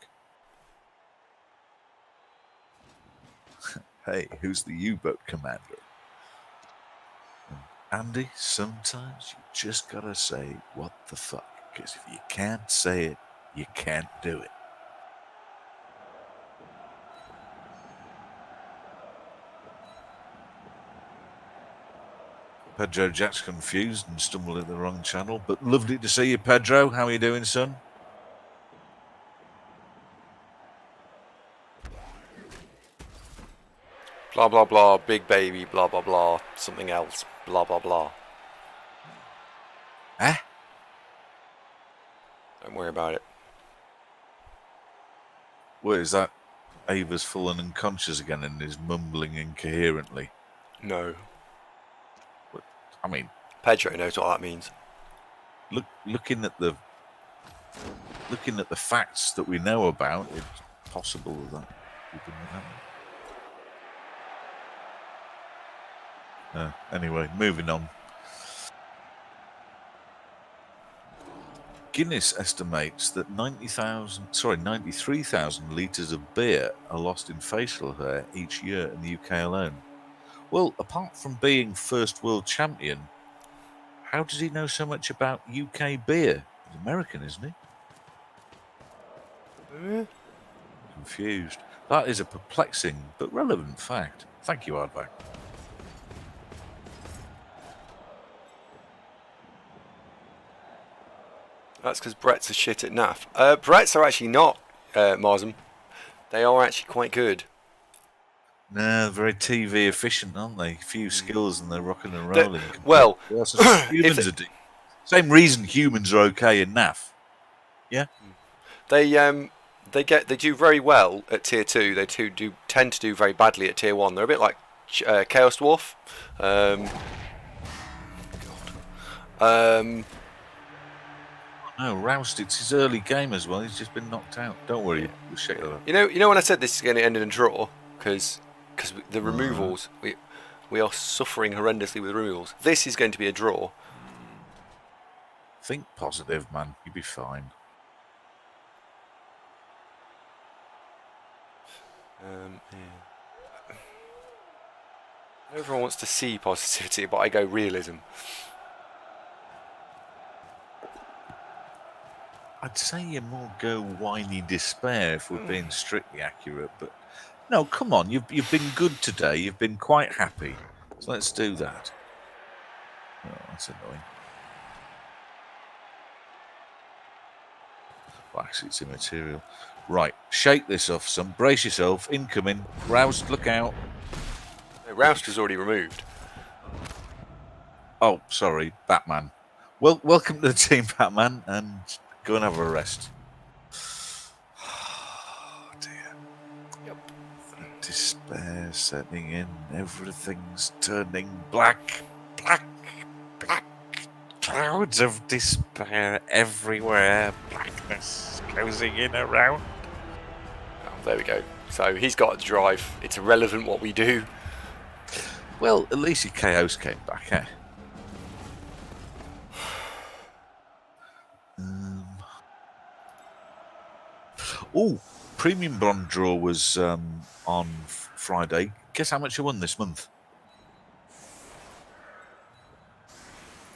Hey, who's the U-boat commander? Andy, sometimes you just gotta say, what the fuck? Because if you can't say it, you can't do it. Pedro Jack's confused and stumbled in the wrong channel, but lovely to see you, Pedro. How are you doing, son? Blah blah blah, big baby, blah blah blah, something else, blah blah blah. Eh? Don't worry about it. What is that? Ava's fallen unconscious again and is mumbling incoherently. No. But, I mean, Pedro knows what that means. looking at the facts that we know about, it's possible that didn't happen. Anyway, moving on. Guinness estimates that 93,000 litres of beer are lost in facial hair each year in the UK alone. Well, apart from being first world champion, how does he know so much about UK beer? He's American, isn't he? Confused. That is a perplexing but relevant fact. Thank you, Hardback. That's because Brett's a shit at NAF. Brett's are actually not, Marsden. They are actually quite good. No, very TV efficient, aren't they? Few skills and they're rocking and The- rolling. well, humans are same reason humans are okay in NAF. Yeah. they do very well at tier 2. They tend to do very badly at tier 1. They're a bit like Chaos Dwarf. No, Roust, it's his early game as well. He's just been knocked out. Don't worry, we'll shake that up. You know when I said this is going to end in a draw because the removals we are suffering horrendously with removals. This is going to be a draw. Think positive, man. You'll be fine. Yeah. Everyone wants to see positivity, but I go realism. I'd say you more go whiny despair if we're being strictly accurate, but no, come on, you've been good today. You've been quite happy, so let's do that. Oh, that's annoying. Well, actually, it's immaterial. Right, shake this off, son. Brace yourself. Incoming. Roust, look out. No, Roust was already removed. Oh, sorry, Batman. Well, welcome to the team, Batman, and go and have a rest. Oh, dear. Yep. Despair setting in. Everything's turning black, black, black. Clouds of despair everywhere. Blackness closing in around. Oh, there we go. So he's got a drive. It's irrelevant what we do. Well, at least your chaos came back, eh? Oh, Premium Bond draw was on Friday. Guess how much you won this month?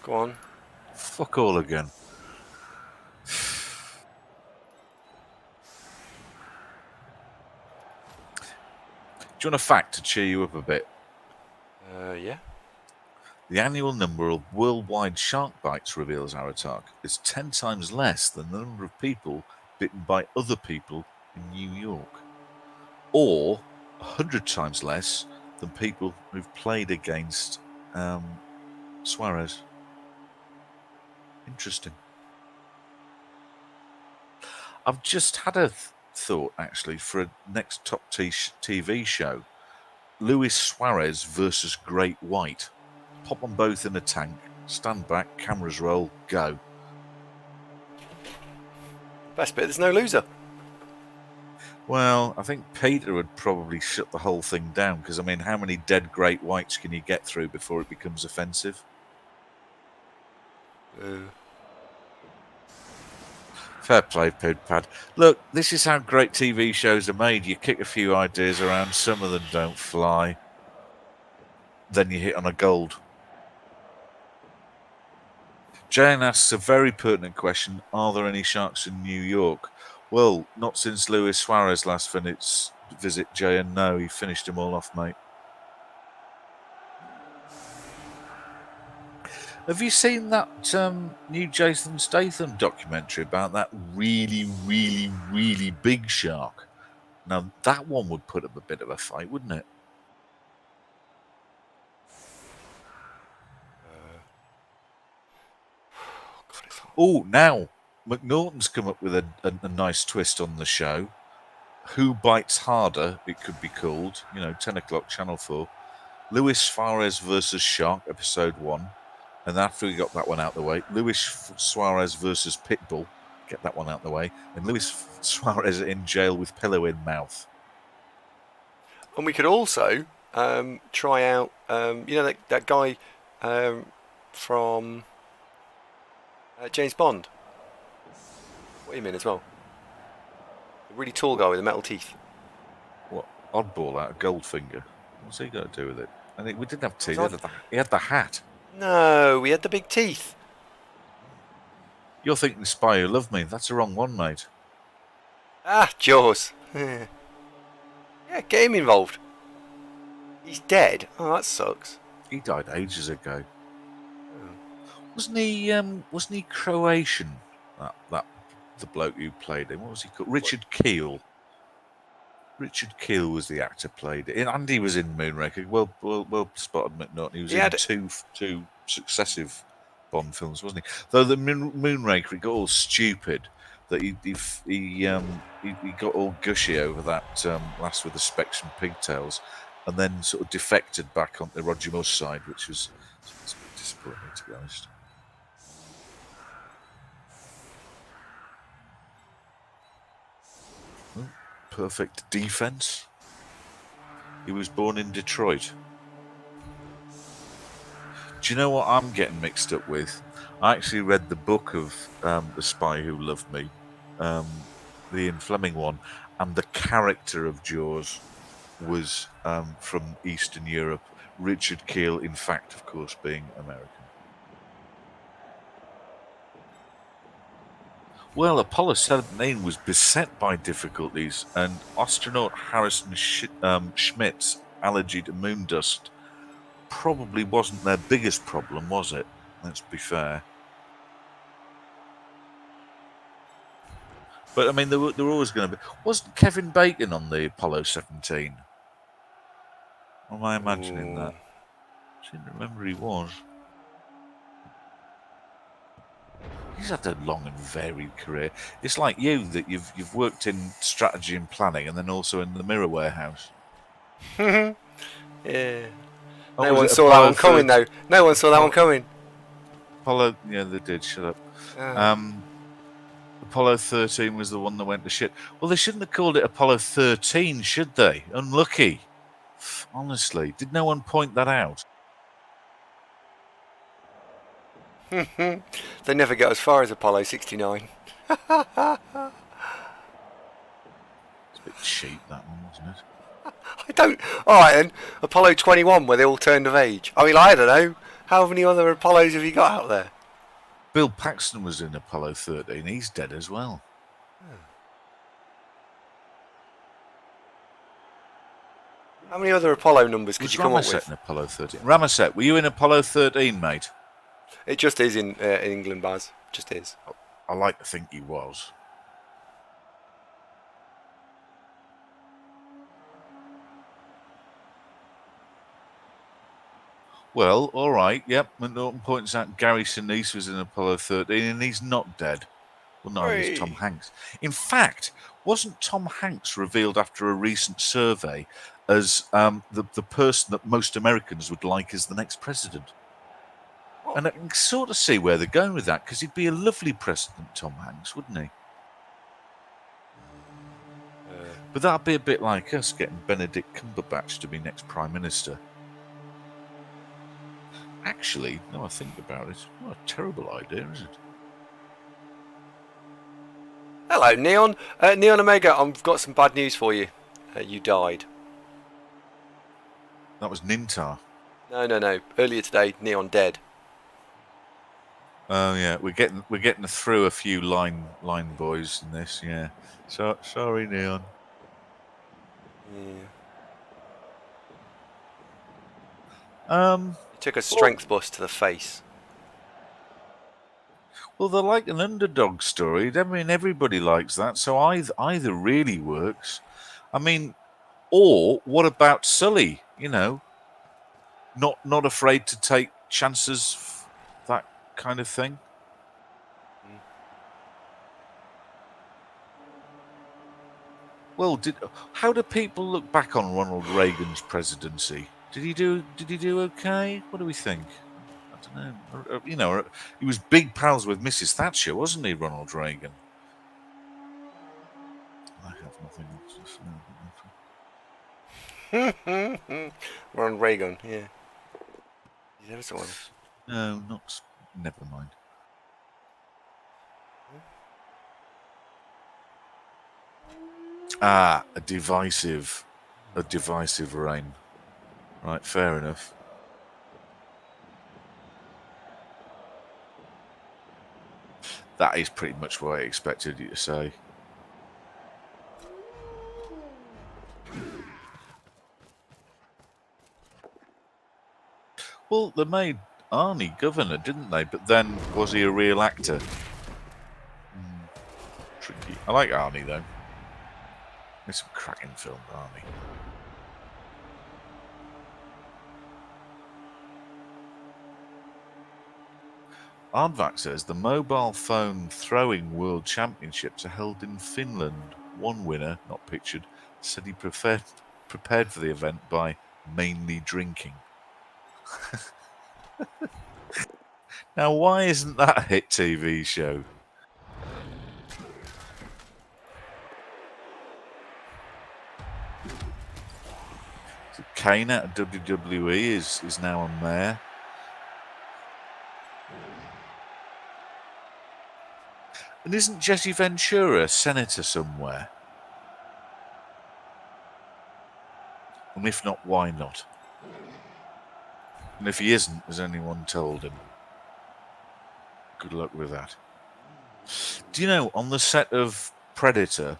Go on. Fuck all again. Do you want a fact to cheer you up a bit? Yeah. The annual number of worldwide shark bites, reveals Aratark, is 10 times less than the number of people bitten by other people in New York. Or 100 times less than people who've played against Suarez. Interesting. I've just had a thought, actually, for a next top TV show. Luis Suarez versus Great White. Pop them both in a tank, stand back, cameras roll, go. Best bit, there's no loser. Well, I think Peter would probably shut the whole thing down, because, I mean, how many dead Great Whites can you get through before it becomes offensive? Fair play, Pidpad. Look, this is how great TV shows are made. You kick a few ideas around, some of them don't fly. Then you hit on a gold. Jane asks a very pertinent question. Are there any sharks in New York? Well, not since Luis Suarez last visit, Jay, and no, he finished them all off, mate. Have you seen that new Jason Statham documentary about that really, really, really big shark? Now, that one would put up a bit of a fight, wouldn't it? Oh, now McNaughton's come up with a nice twist on the show. Who Bites Harder, it could be called. 10 o'clock, Channel 4. Luis Suarez versus Shark, episode 1. And after we got that one out the way, Luis Suarez versus Pitbull, get that one out the way. And Luis Suarez in jail with pillow in mouth. And we could also try out, that guy from James Bond. What him in as well. The really tall guy with the metal teeth. What? Oddball out of Goldfinger. What's he got to do with it? I think we didn't have teeth. He had the hat. No, we had the big teeth. You're thinking Spy Who Loved Me. That's the wrong one, mate. Ah, Jaws. Yeah, get him involved. He's dead. Oh, that sucks. He died ages ago. Wasn't he Croatian? That the bloke who played him. What was he called? Richard Keel. Richard Keel was the actor played it. And he was in Moonraker. Well spotted, McNaughton. He was in two successive Bond films, wasn't he? Though the Moonraker, it got all stupid. That he got all gushy over that last with the specs and pigtails, and then sort of defected back on the Roger Moore's side, which was a bit disappointing, to be honest. Perfect defense. He was born in Detroit. Do you know what I'm getting mixed up with? I actually read the book of The Spy Who Loved Me, the Ian Fleming one, and the character of Jaws was from Eastern Europe. Richard Keel, in fact, of course, being American. Well, Apollo 17 was beset by difficulties, and astronaut Harrison Schmidt's allergy to moon dust probably wasn't their biggest problem, was it? Let's be fair. But I mean, there were always going to be. Wasn't Kevin Bacon on the Apollo 17? Or am I imagining that? I seem to remember he was. He's had a long and varied career. It's like you that you've worked in strategy and planning, and then also in the mirror warehouse. Yeah. What No was one it? saw that Apollo one coming, 30, though. No one saw that one coming. Apollo. Yeah, they did. Shut up. Ah. Apollo 13 was the one that went to shit. Well, they shouldn't have called it Apollo 13, should they? Unlucky. Honestly, did no one point that out? They never get as far as Apollo 69. It's a bit cheap, that one, wasn't it? I don't. Alright then. Apollo 21, where they all turned of age. I mean, I don't know. How many other Apollos have you got out there? Bill Paxton was in Apollo 13. He's dead as well. How many other Apollo numbers could Was you come up Ramesset with? in Apollo 13? Ramesset, were you in Apollo 13, mate? It just is in England, Baz. Just is. I like to think he was. Well, all right. Yep. Norton points out Gary Sinise was in Apollo 13, and he's not dead. Well, neither is Tom Hanks. In fact, wasn't Tom Hanks revealed after a recent survey as the person that most Americans would like as the next president? And I can sort of see where they're going with that, because he'd be a lovely president, Tom Hanks, wouldn't he? But that'd be a bit like us getting Benedict Cumberbatch to be next Prime Minister. Actually, now I think about it, what a terrible idea, isn't it? Hello, Neon. Neon Omega, I've got some bad news for you. You died. That was Nintar. No. Earlier today, Neon dead. Oh yeah, we're getting through a few line boys in this. Yeah, so sorry, Neon. Yeah. He took a strength bust to the face. Well, they're like an underdog story. I mean, everybody likes that, so either really works. I mean, or what about Sully? You know, not afraid to take chances, that kind of thing. Well, how do people look back on Ronald Reagan's presidency? Did he do okay? What do we think? I don't know. You know, he was big pals with Mrs. Thatcher, wasn't he, Ronald Reagan? I have nothing. Ronald Reagan, yeah. Is there someone? No, not. Never mind. Ah, a divisive reign. Right, fair enough. That is pretty much what I expected you to say. Well, they made Arnie governor, didn't they? But then, was he a real actor? Tricky. I like Arnie, though. It's some cracking film, Arnie. Aardvac says the mobile phone throwing world championships are held in Finland. One winner, not pictured, said he prepared for the event by mainly drinking. Now, why isn't that a hit TV show? So Kane out of WWE is now a mayor. And isn't Jesse Ventura a senator somewhere? And if not, why not? And if he isn't, has anyone told him? Good luck with that. Do you know, on the set of Predator,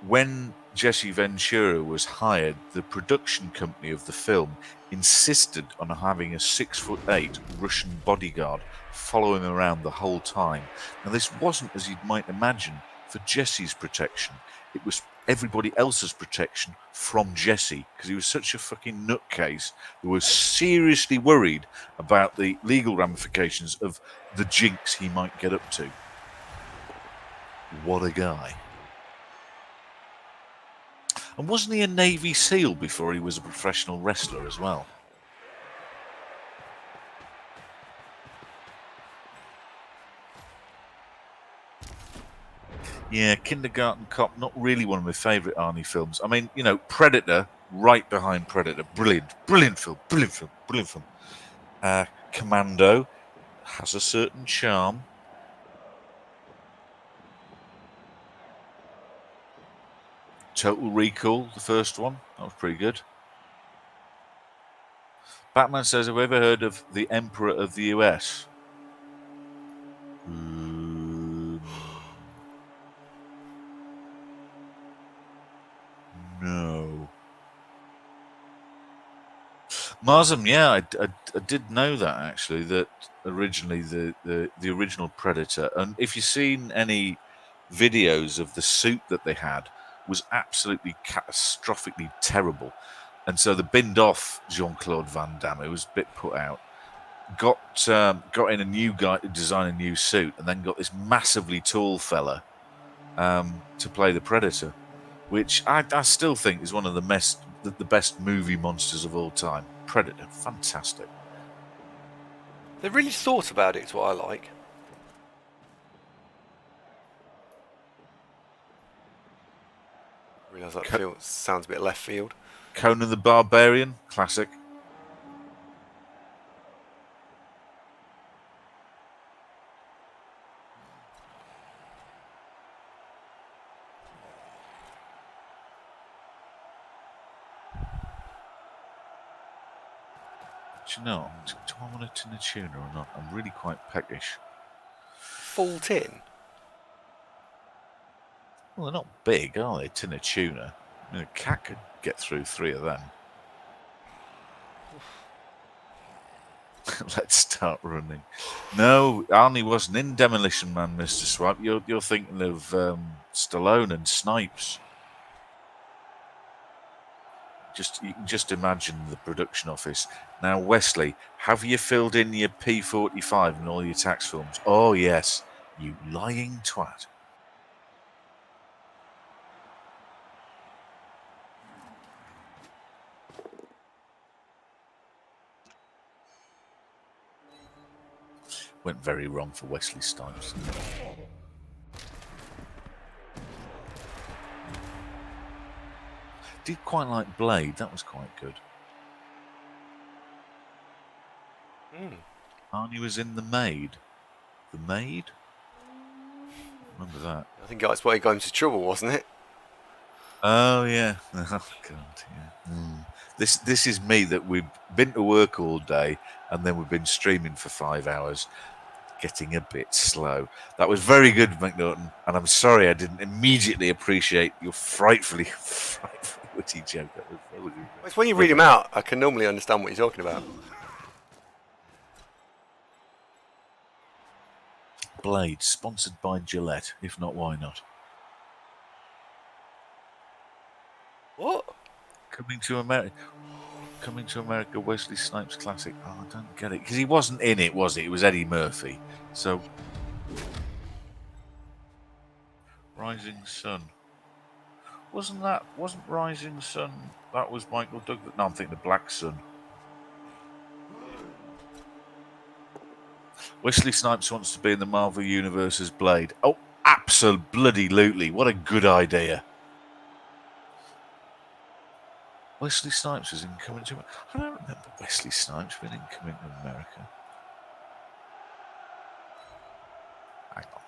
when Jesse Ventura was hired, the production company of the film insisted on having a 6'8" Russian bodyguard follow him around the whole time. Now, this wasn't, as you might imagine, for Jesse's protection. It was everybody else's protection from Jesse, because he was such a fucking nutcase who was seriously worried about the legal ramifications of the jinx he might get up to. What a guy. And wasn't he a Navy SEAL before he was a professional wrestler as well? Yeah, Kindergarten Cop, not really one of my favourite Arnie films. I mean, you know, Predator, right behind Predator. Brilliant, brilliant film, brilliant film, brilliant film. Commando has a certain charm. Total Recall, the first one, that was pretty good. Batman says, have you ever heard of the Emperor of the US? No. Marsam, yeah, I did know that actually. That originally the original Predator, and if you've seen any videos of the suit that they had, was absolutely catastrophically terrible, and so they binned off Jean-Claude Van Damme. It was a bit put out. Got in a new guy to design a new suit, and then got this massively tall fella to play the Predator, which I still think is one of the best movie monsters of all time. Predator, fantastic. They really thought about it, is what I like. I realise that sounds a bit left field. Conan the Barbarian, classic. Do you know, do I want a tin of tuna or not? I'm really quite peckish. Full tin? Well, they're not big, are they? Tin of tuna. I mean, a cat could get through 3 of them. Let's start running. No, Arnie wasn't in Demolition Man, Mr. Swipe. You're thinking of Stallone and Snipes. You can just imagine the production office. Now, Wesley, have you filled in your P45 in all your tax forms? Oh, yes. You lying twat. Went very wrong for Wesley Snipes. Did quite like Blade. That was quite good. Arnie was in The Maid. The Maid? Remember that? I think that's why he got into trouble, wasn't it? Oh yeah. Oh god, yeah. This is me that we've been to work all day and then we've been streaming for 5 hours, getting a bit slow. That was very good, McNaughton, and I'm sorry I didn't immediately appreciate your frightfully witty joke. That was really good. It's when you read him out, I can normally understand what you're talking about. Blade, sponsored by Gillette. If not, why not? What? Coming to America, Wesley Snipes classic. Oh, I don't get it. Because he wasn't in it, was he? It was Eddie Murphy. So, Rising Sun. Wasn't Rising Sun? That was Michael Douglas. No, I'm thinking the Black Sun. Wesley Snipes wants to be in the Marvel Universe as Blade. Oh, absolutely. What a good idea. Wesley Snipes was in Coming to America. I don't remember Wesley Snipes being in Coming to America. Hang on.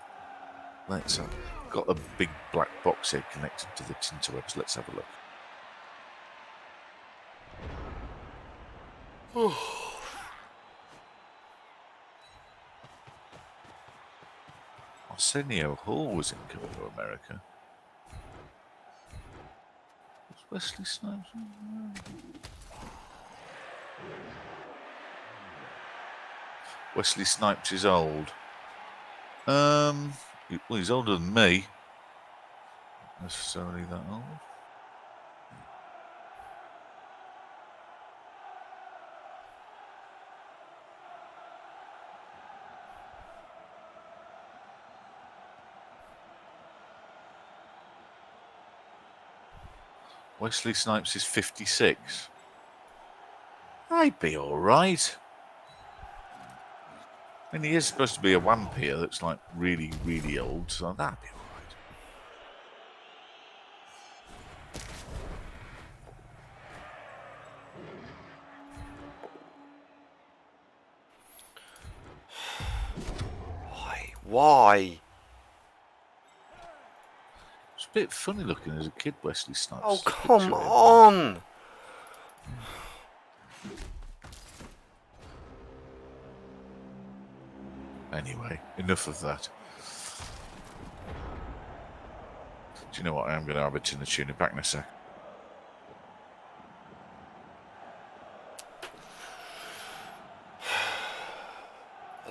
Let's have got a big black box here connected to the tinterwebs. Let's have a look. Arsenio Hall was in Coming to America. Was Wesley Snipes? Wesley Snipes is old. Well, he's older than me. Not necessarily that old. Wesley Snipes is 56. I'd be all right. I mean, he is supposed to be a vampire that's like really, really old, so that'd be all right. Why? It's a bit funny looking as a kid, Wesley Snipes. Oh, come on! Anyway, enough of that. Do you know what? I'm going to have a tin of tuna. Back in a sec.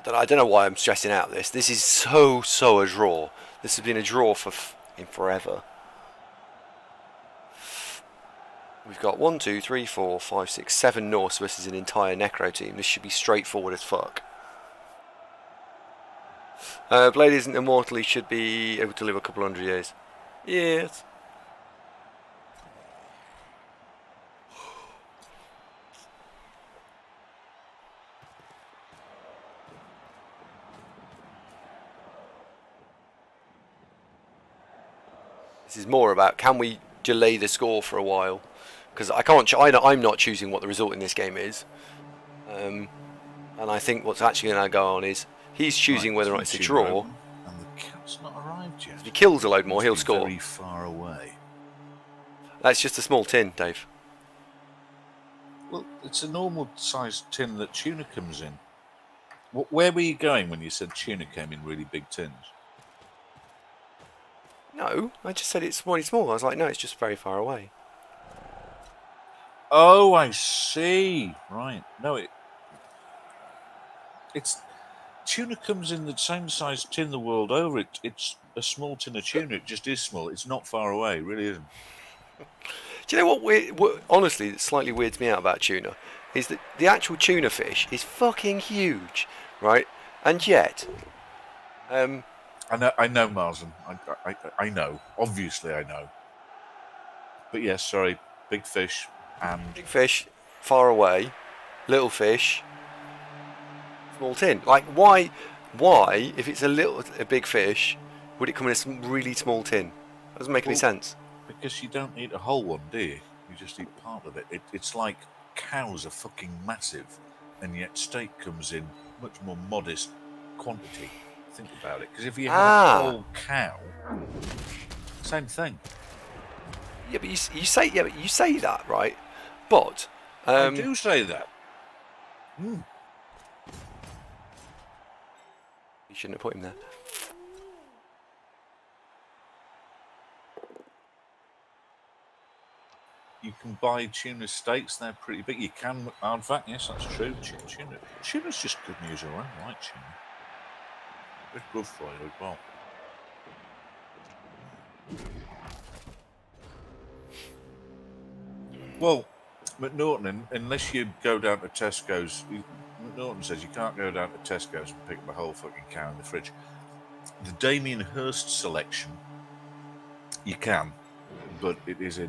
I don't know why I'm stressing out this. This is so a draw. This has been a draw for forever. We've got 1, 2, 3, 4, 5, 6, 7 Norse versus an entire Necro team. This should be straightforward as fuck. Blade isn't immortal. He should be able to live a couple hundred years. Yes. This is more about, can we delay the score for a while? Because I can't. I'm not choosing what the result in this game is. And I think what's actually going to go on is he's choosing whether or not it's a draw. And the cat's not arrived yet. If he kills a load more, he'll score. Very far away. That's just a small tin, Dave. Well, it's a normal sized tin that tuna comes in. Where were you going when you said tuna came in really big tins? No, I just said it's really small. I was like, no, it's just very far away. Oh, I see. Right. No, it's tuna comes in the same size tin the world over. It's a small tin of tuna. It just is small. It's not far away. It really isn't. Do you know what honestly slightly weirds me out about tuna? Is that the actual tuna fish is fucking huge, right? And yet, I know, Marsden. I know. Obviously, I know. But yes, sorry. Big fish and big fish, far away, little fish, small tin. Like, why, if it's a big fish, would it come in a really small tin? That doesn't make any sense. Because you don't eat a whole one, do you? You just eat part of it. It's like cows are fucking massive, and yet steak comes in much more modest quantity. Think about it. Because if you have a whole cow, same thing. Yeah, but you say that, right? But I do say that. You shouldn't have put him there. You can buy tuna steaks, they're pretty big. You can, in fact, yes, that's true. Tuna's just good news around. I like tuna. It's good for you as well. Well, McNaughton, unless you go down to Tesco's, McNaughton says you can't go down to Tesco's and pick up a whole fucking cow in the fridge. The Damien Hirst selection, you can, but it is in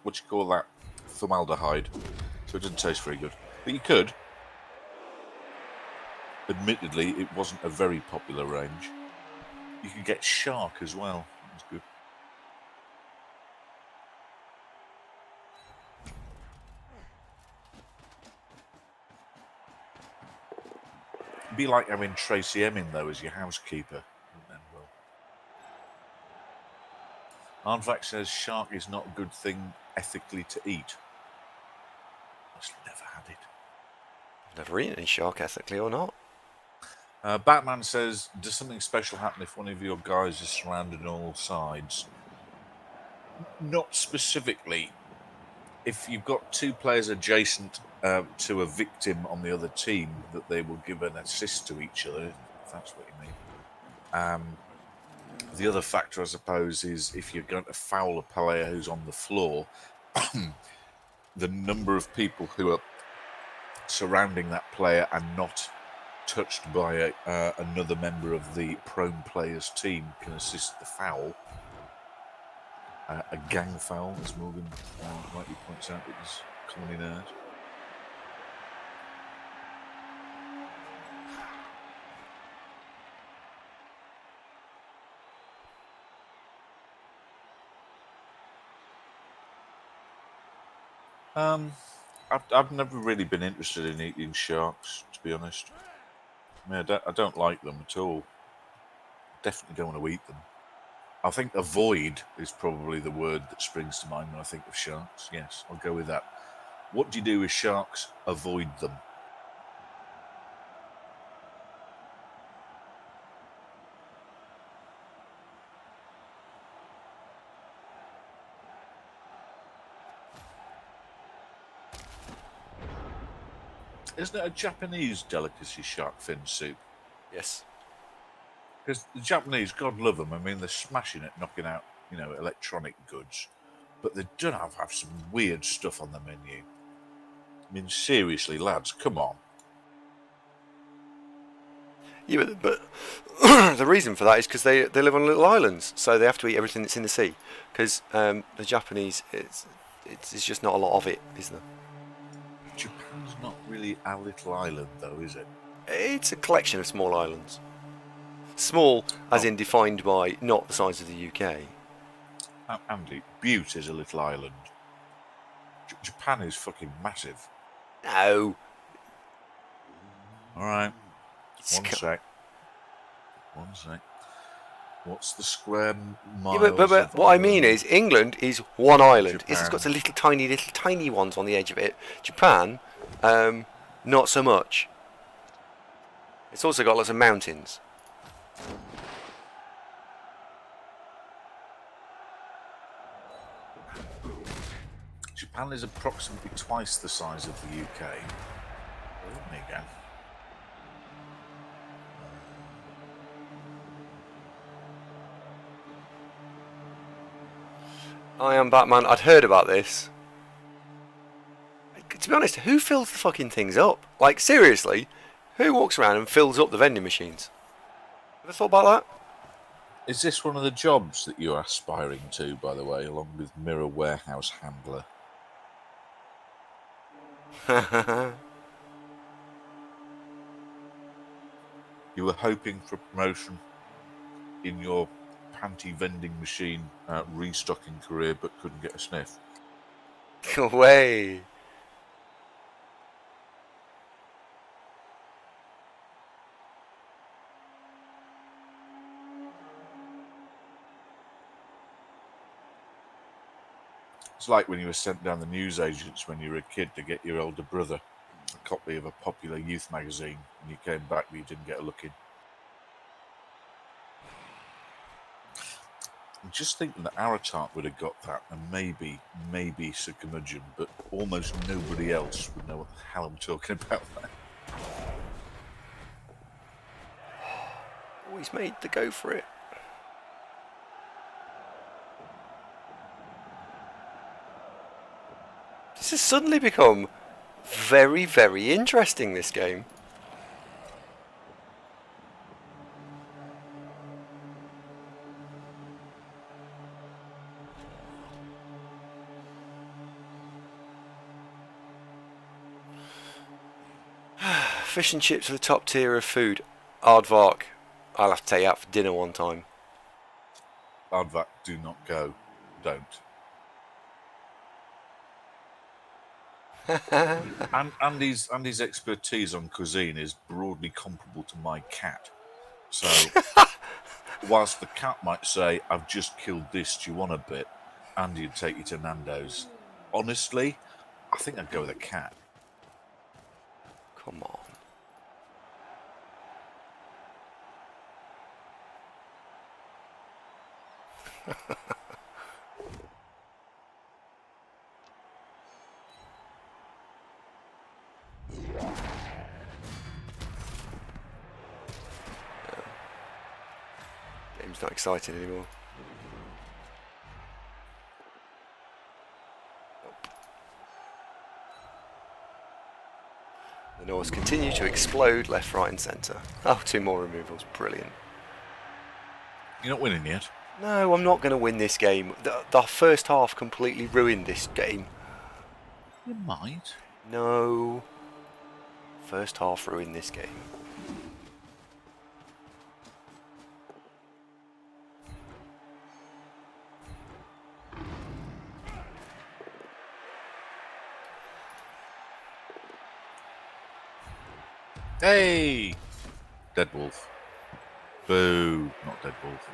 what you call that, formaldehyde, so it doesn't taste very good. But you could. Admittedly, it wasn't a very popular range. You could get shark as well. That's good. It'd be like having Tracy Emin, though, as your housekeeper. Arnvac says shark is not a good thing ethically to eat. I've never had it. Never eaten any shark ethically or not. Batman says, does something special happen if one of your guys is surrounded on all sides? Not specifically. If you've got two players adjacent to a victim on the other team, that they will give an assist to each other, if that's what you mean. The other factor, I suppose, is if you're going to foul a player who's on the floor, the number of people who are surrounding that player and not touched by another member of the prone player's team can assist the foul. A gang foul, as Morgan rightly points out, it is commonly known. I've never really been interested in eating sharks, to be honest. I mean, I don't like them at all. Definitely don't want to eat them. I think avoid is probably the word that springs to mind when I think of sharks. Yes, I'll go with that. What do you do with sharks? Avoid them. Isn't it a Japanese delicacy, shark fin soup? Yes. Because the Japanese, God love them, I mean, they're smashing it, knocking out, electronic goods. But they do have some weird stuff on the menu. I mean, seriously, lads, come on. Yeah, but the reason for that is because they live on little islands, so they have to eat everything that's in the sea. Because the Japanese, it's just not a lot of it, is there? Japan's not really a little island, though, is it? It's a collection of small islands. Small, as Oh. in defined by not the size of the UK. Andy, Butte is a little island. Japan is fucking massive. No. All right. One sec. What's the square miles Yeah, but of what I mean island? is, England is one island. Yes, it's Japan. got some little tiny ones on the edge of it. Japan, not so much. It's also got lots of mountains. Japan is approximately twice the size of the UK. Well, there you go. I am Batman. I'd heard about this. To be honest, who fills the fucking things up? Like, seriously, who walks around and fills up the vending machines? Ever thought about Is this one of the jobs that you're aspiring to, by the way, along with mirror warehouse handler? that? You were hoping for promotion in your panty vending machine restocking career, but couldn't get a sniff. Way. It's like when you were sent down the newsagents when you were a kid to get your older brother a copy of a popular youth magazine, and you came back but you didn't get a look in. I'm just thinking that Aratat would have got that, and maybe Sir Curmudgeon, but almost nobody else would know what the hell I'm talking about there. Always made the go for it. This has suddenly become very, very interesting, this game. Fish and chips are the top tier of food. Aardvark, I'll have to take you out for dinner one time. Aardvark, do not go. Don't. And Andy's expertise on cuisine is broadly comparable to my cat. So, whilst the cat might say, "I've just killed this, do you want a bit?" Andy would take you to Nando's. Honestly, I think I'd go with a cat. Come on. Game's not exciting anymore. The Norse continue to explode left, right and centre. Oh, 2 more removals. Brilliant. You're not winning yet. No, I'm not going to win this game. The first half completely ruined this game. You might. No. First half ruined this game. Hey! Dead wolf. Boo. Not dead wolf.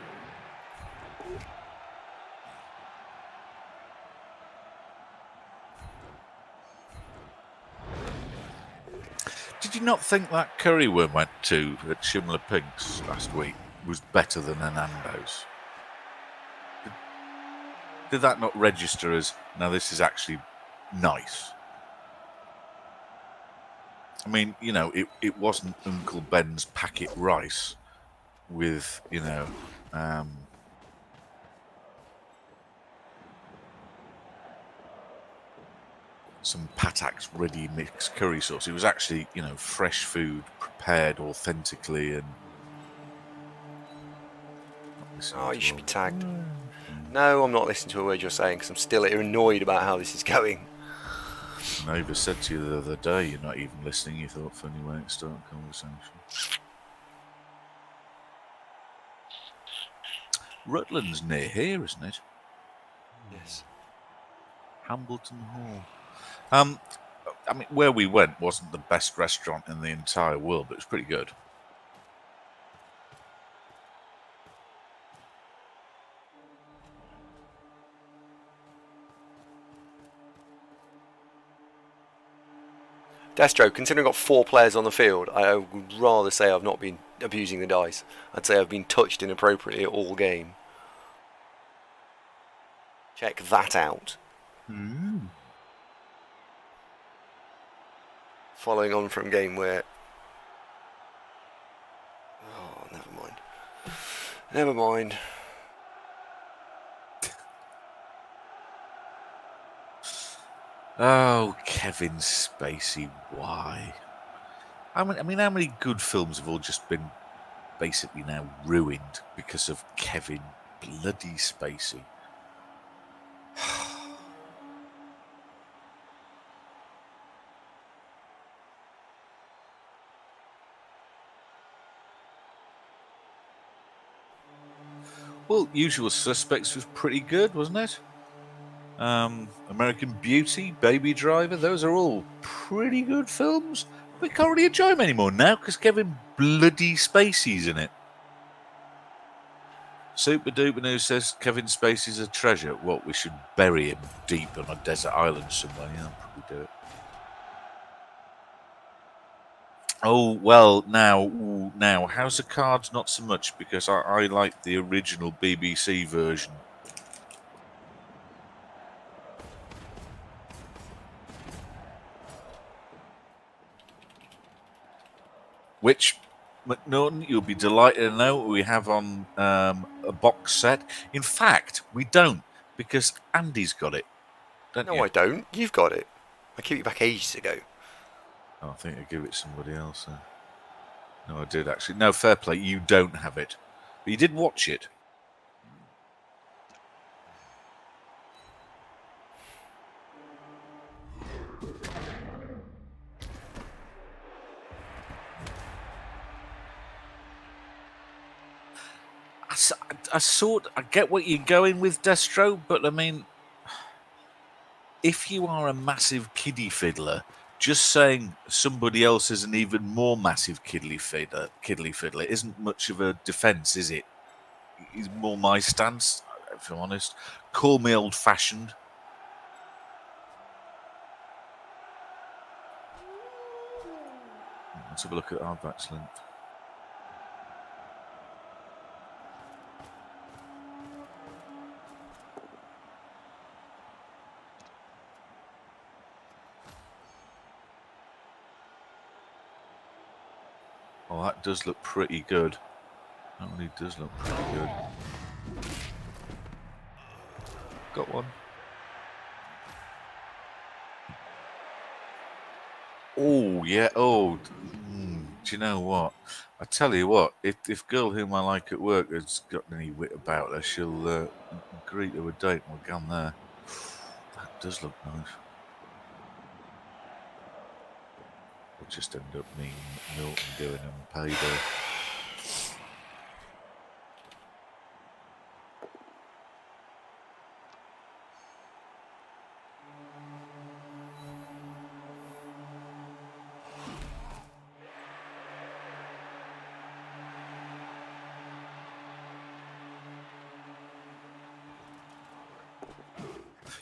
Did you not think that curry we went to at Shimla Pink's last week was better than a Nando's? Did that not register as, now this is actually nice? I mean, you know, it wasn't Uncle Ben's packet rice with, you know, some Patak's ready mixed curry sauce. It was actually, you know, fresh food prepared authentically and. Oh, you should be tagged. No, I'm not listening to a word you're saying because I'm still annoyed about how this is going. Nova said to you the other day, you're not even listening. You thought, funny way to start a conversation. Rutland's near here, isn't it? Yes. Hambleton Hall. I mean, where we went wasn't the best restaurant in the entire world, but it was pretty good. Destro, considering I've got 4 players on the field, I would rather say I've not been abusing the dice. I'd say I've been touched inappropriately all game. Check that out. Following on from game where... Oh, never mind. Never mind. Oh, Kevin Spacey, why? I mean, how many good films have all just been basically now ruined because of Kevin bloody Spacey? Well, Usual Suspects was pretty good, wasn't it? American Beauty, Baby Driver, those are all pretty good films. We can't really enjoy them anymore now because Kevin bloody Spacey's in it. Super Duper News says Kevin Spacey's a treasure. What, we should bury him deep on a desert island somewhere? Yeah, I'll probably do it. Oh, well, now, House of Cards, not so much, because I like the original BBC version. Which, McNaughton, you'll be delighted to know we have on a box set. In fact, we don't, because Andy's got it. Don't No, you? I don't. You've got it. I gave it back ages ago. Oh, I think I give it somebody else. No, I did actually. No, fair play. You don't have it, but you did watch it. I get what you're going with, Destro, but I mean, if you are a massive kiddie fiddler, just saying somebody else is an even more massive kiddly fiddler isn't much of a defence, is it? It's more my stance, if I'm honest. Call me old-fashioned. Let's have a look at Hardback's link. Oh, that does look pretty good. That really does look pretty good. Got one. Oh, yeah. Oh, do you know what? I tell you what, if girl whom I like at work has got any wit about her, she'll agree to a date and we're gone there. That does look nice. We'll just end up me and Milton doing unpaid.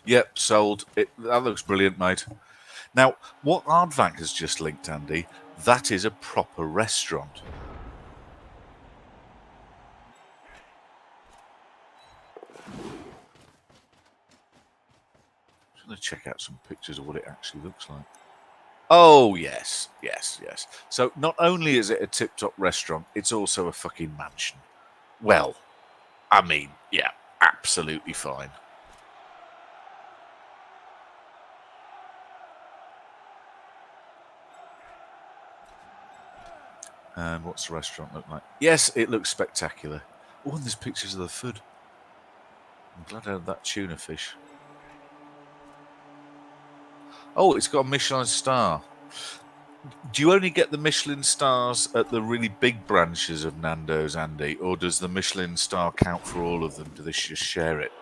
Yep, sold. That looks brilliant, mate. Now, what Aardvark has just linked, Andy, that is a proper restaurant. I'm going to check out some pictures of what it actually looks like. Oh, yes. So not only is it a tip-top restaurant, it's also a fucking mansion. Well, I mean, yeah, absolutely fine. And what's the restaurant look like? Yes, it looks spectacular. Oh, and there's pictures of the food. I'm glad I had that tuna fish. Oh, it's got a Michelin star. Do you only get the Michelin stars at the really big branches of Nando's, Andy, or does the Michelin star count for all of them? Do they just share it?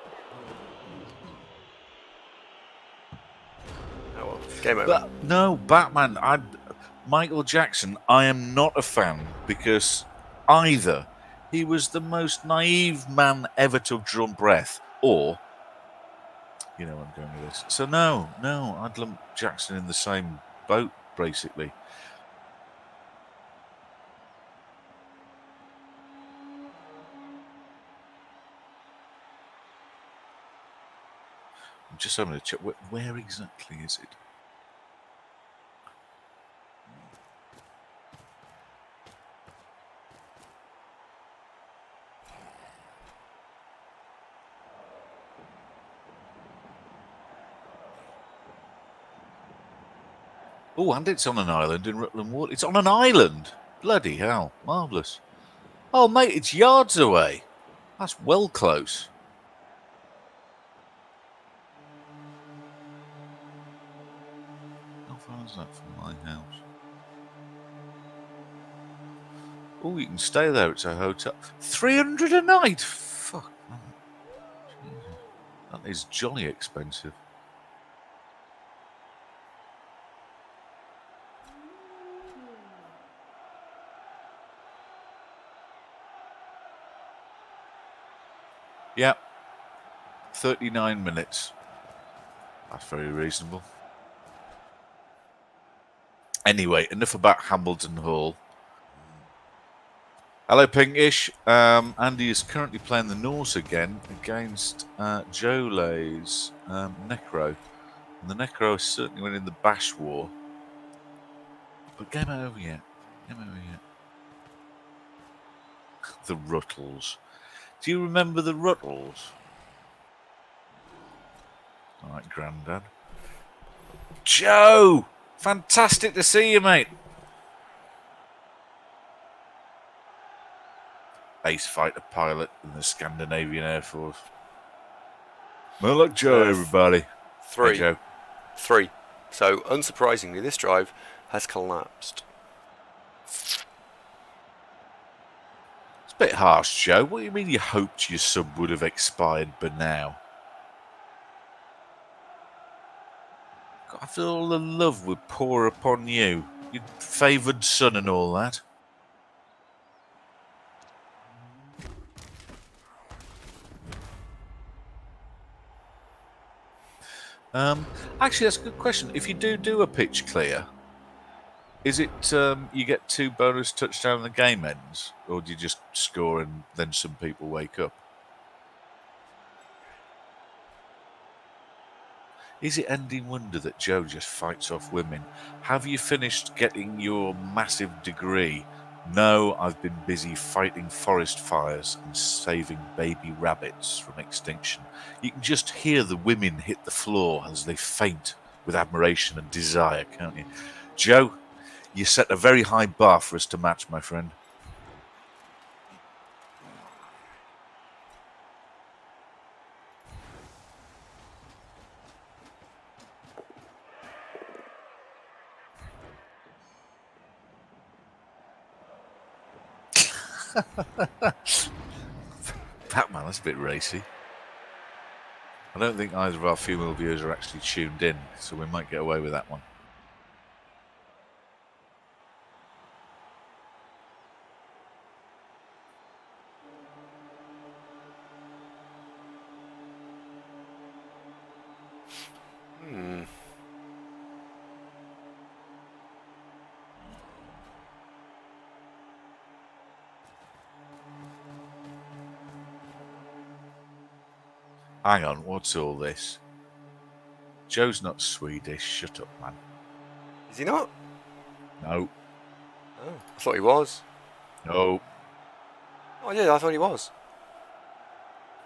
Oh well, game over. But no, Batman. Michael Jackson. I am not a fan because either he was the most naive man ever to draw breath, or you know where I'm going with this. So no, I'd lump Jackson in the same boat, basically. I'm just having to check. Where exactly is it? Oh, and it's on an island in Rutland Water. It's on an island. Bloody hell. Marvellous. Oh, mate, it's yards away. That's well close. How far is that from my house? Oh, you can stay there. It's a hotel. 300 a night? Fuck, man. Jesus. That is jolly expensive. Yeah. 39 minutes. That's very reasonable. Anyway, enough about Hambledon Hall. Hello, Pinkish. Andy is currently playing the Norse again against Jole's Necro. And the Necro is certainly winning the Bash War. But game over yet. The Ruttles. Do you remember the Ruttles? All right, Grandad. Joe! Fantastic to see you, mate. Ace fighter pilot in the Scandinavian Air Force. Well, look, Joe, everybody. Three. Hey, Joe. 3. So, unsurprisingly, this drive has collapsed. It's a bit harsh, Joe. What do you mean you hoped your sub would have expired by now? God, I feel all the love would pour upon you. Your favoured son and all that. Actually, that's a good question. If you do a pitch clear, is it you get 2 bonus touchdowns and the game ends, or do you just score and then some people wake up? Is it ending wonder that Joe just fights off women? Have you finished getting your massive degree? No, I've been busy fighting forest fires and saving baby rabbits from extinction. You can just hear the women hit the floor as they faint with admiration and desire, can't you? Joe, you set a very high bar for us to match, my friend. Batman, that's a bit racy. I don't think either of our female viewers are actually tuned in, so we might get away with that one. Hang on, what's all this? Joe's not Swedish. Shut up, man. Is he not? No. Oh, I thought he was. No. Oh, yeah, I thought he was.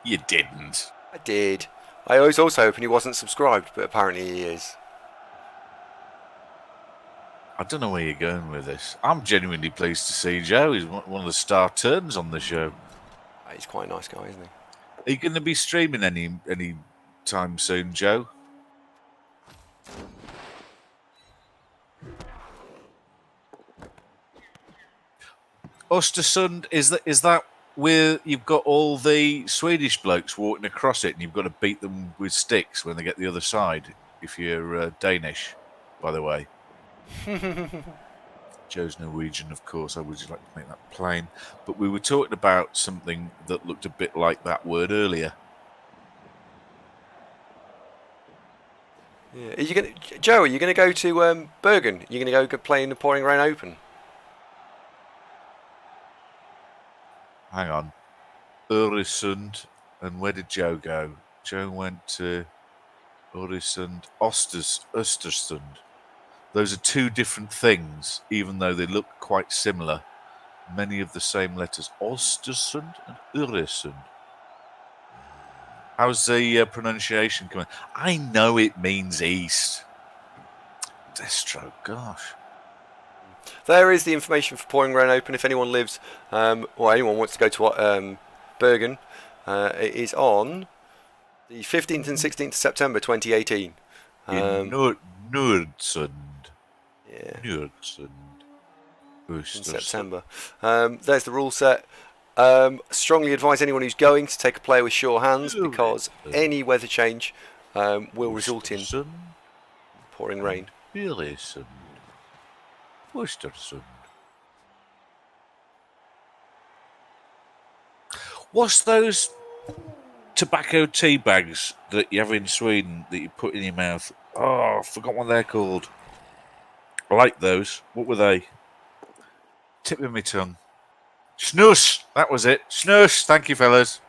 You didn't. I did. I was also hoping he wasn't subscribed, but apparently he is. I don't know where you're going with this. I'm genuinely pleased to see Joe. He's one of the star turns on the show. He's quite a nice guy, isn't he? Are you going to be streaming any time soon, Joe? Östersund, is that where you've got all the Swedish blokes walking across it and you've got to beat them with sticks when they get the other side, if you're Danish, by the way? Joe's Norwegian, of course. I would just like to make that plain. But we were talking about something that looked a bit like that word earlier. Yeah. Joe, are you going to go to Bergen? Are you going to go play in the Pouring Rain Open? Hang on. Öresund. And where did Joe go? Joe went to Öresund, Östersund. Those are two different things, even though they look quite similar. Many of the same letters. Östersund and Öresund. How's the pronunciation coming? I know it means east. Destro, gosh. There is the information for Pouring Rain Open. If anyone lives, or anyone wants to go to Bergen, it is on the 15th and 16th of September 2018. In Nordsund. Yeah. Nordsund. In September. There's the rule set. Strongly advise anyone who's going to take a player with sure hands, because any weather change will result in pouring rain. Öresund. Östersund. What's those tobacco tea bags that you have in Sweden that you put in your mouth? Oh, I forgot what they're called. I like those. What were they? Tip of my tongue. Snus! That was it. Snus! Thank you, fellas.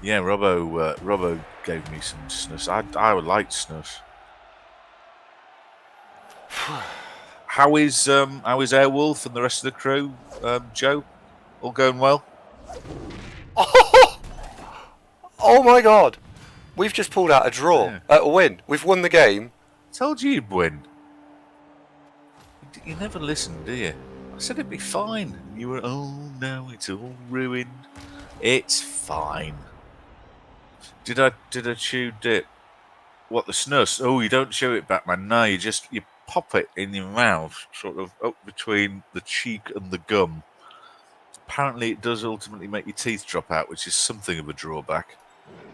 Yeah, Robbo gave me some snus. I would like snus. How is Airwolf and the rest of the crew, Joe? All going well? Oh my God! We've just pulled out a draw, a win. We've won the game. Told you you'd win. You never listen, do you? I said it'd be fine. You were, oh no, it's all ruined. It's fine. Did I chew dip? What, the snus? Oh, you don't chew it back, man. No, you pop it in your mouth, sort of up between the cheek and the gum. Apparently, it does ultimately make your teeth drop out, which is something of a drawback.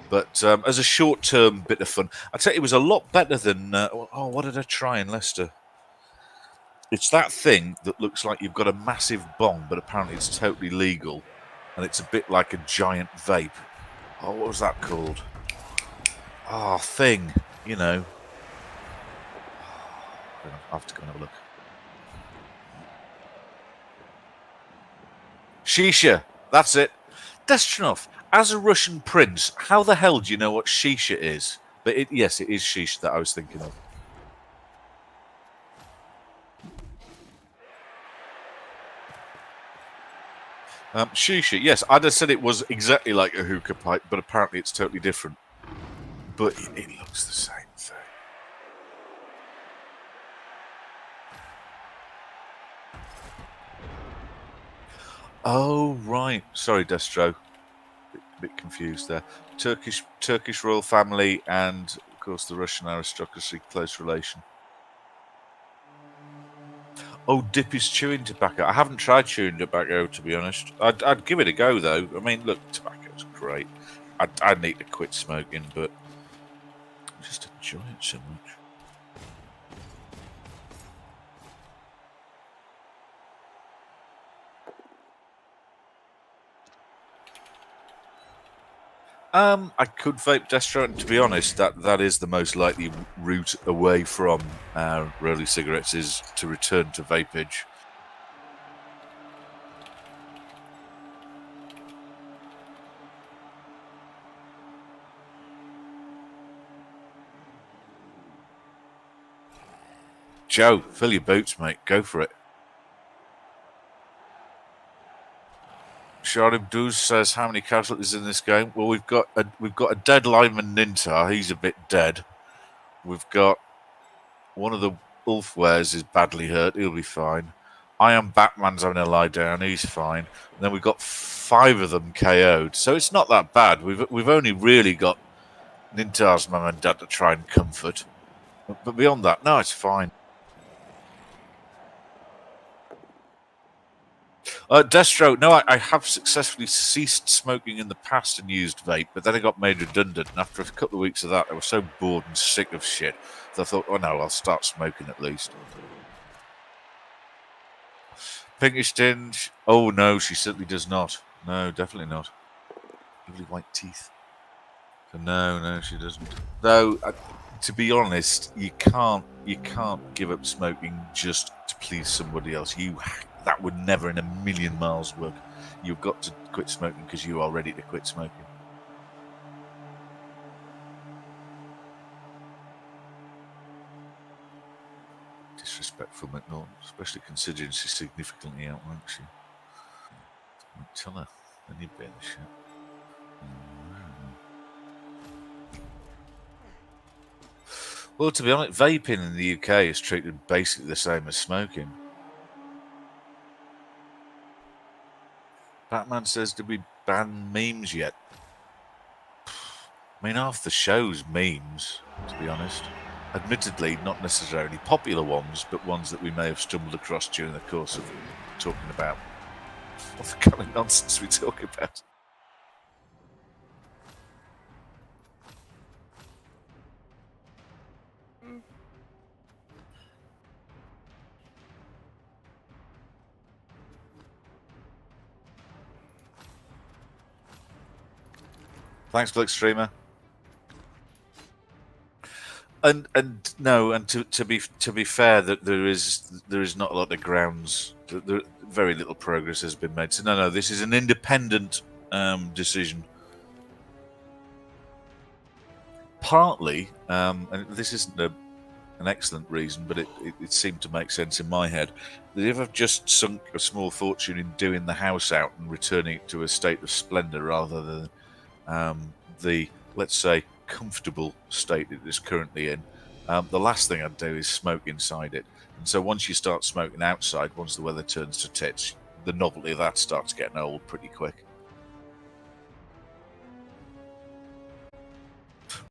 But as a short-term bit of fun, I tell you, it was a lot better than. What did I try in Leicester? It's that thing that looks like you've got a massive bong, but apparently it's totally legal, and it's a bit like a giant vape. Oh, what was that called? Oh, thing, you know. I'll have to go and have a look. Shisha, that's it. Destronov, as a Russian prince, how the hell do you know what shisha is? But yes, it is shisha that I was thinking of. Shisha, yes, I'd have said it was exactly like a hookah pipe, but apparently it's totally different. But it looks the same thing. Oh, right. Sorry, Destro. Bit confused there. Turkish royal family and, of course, the Russian aristocracy, close relation. Oh, dip his chewing tobacco. I haven't tried chewing tobacco, to be honest. I'd give it a go, though. I mean, look, tobacco's great. I'd need to quit smoking, but I just enjoy it so much. I could vape Destro, and to be honest, that is the most likely route away from rolling cigarettes is to return to vapage. Joe, fill your boots, mate. Go for it. Sharib Duz says, "How many casualties in this game?" Well, we've got a dead lineman Nintar. He's a bit dead. We've got one of the Ulfwares is badly hurt. He'll be fine. I Am Batman's having a lie down. He's fine. And then we've got 5 of them KO'd. So it's not that bad. We've only really got Nintar's mum and dad to try and comfort. But beyond that, no, it's fine. Destro, no, I have successfully ceased smoking in the past and used vape, but then I got made redundant. And after a couple of weeks of that, I was so bored and sick of shit that I thought, oh no, I'll start smoking at least. Pinkish tinge. Oh no, she certainly does not. No, definitely not. Lovely white teeth. No, she doesn't. Though, to be honest, you can't give up smoking just to please somebody else. That would never in a million miles work. You've got to quit smoking because you are ready to quit smoking. Disrespectful McNaughton, especially considering she's significantly outranks you. Tell her, then you'd be in the shit. Well, to be honest, vaping in the UK is treated basically the same as smoking. Batman says, did we ban memes yet? I mean, half the show's memes, to be honest. Admittedly, not necessarily popular ones, but ones that we may have stumbled across during the course of talking about what the kind of nonsense we talk about. Thanks, Blickstreamer. And to be fair, that there is not a lot of grounds. Very little progress has been made. So no, this is an independent decision. Partly, and this isn't an excellent reason, but it seemed to make sense in my head. That if I've just sunk a small fortune in doing the house out and returning it to a state of splendour rather than the, let's say, comfortable state it is currently in, the last thing I'd do is smoke inside it. And so once you start smoking outside, once the weather turns to tits, the novelty of that starts getting old pretty quick.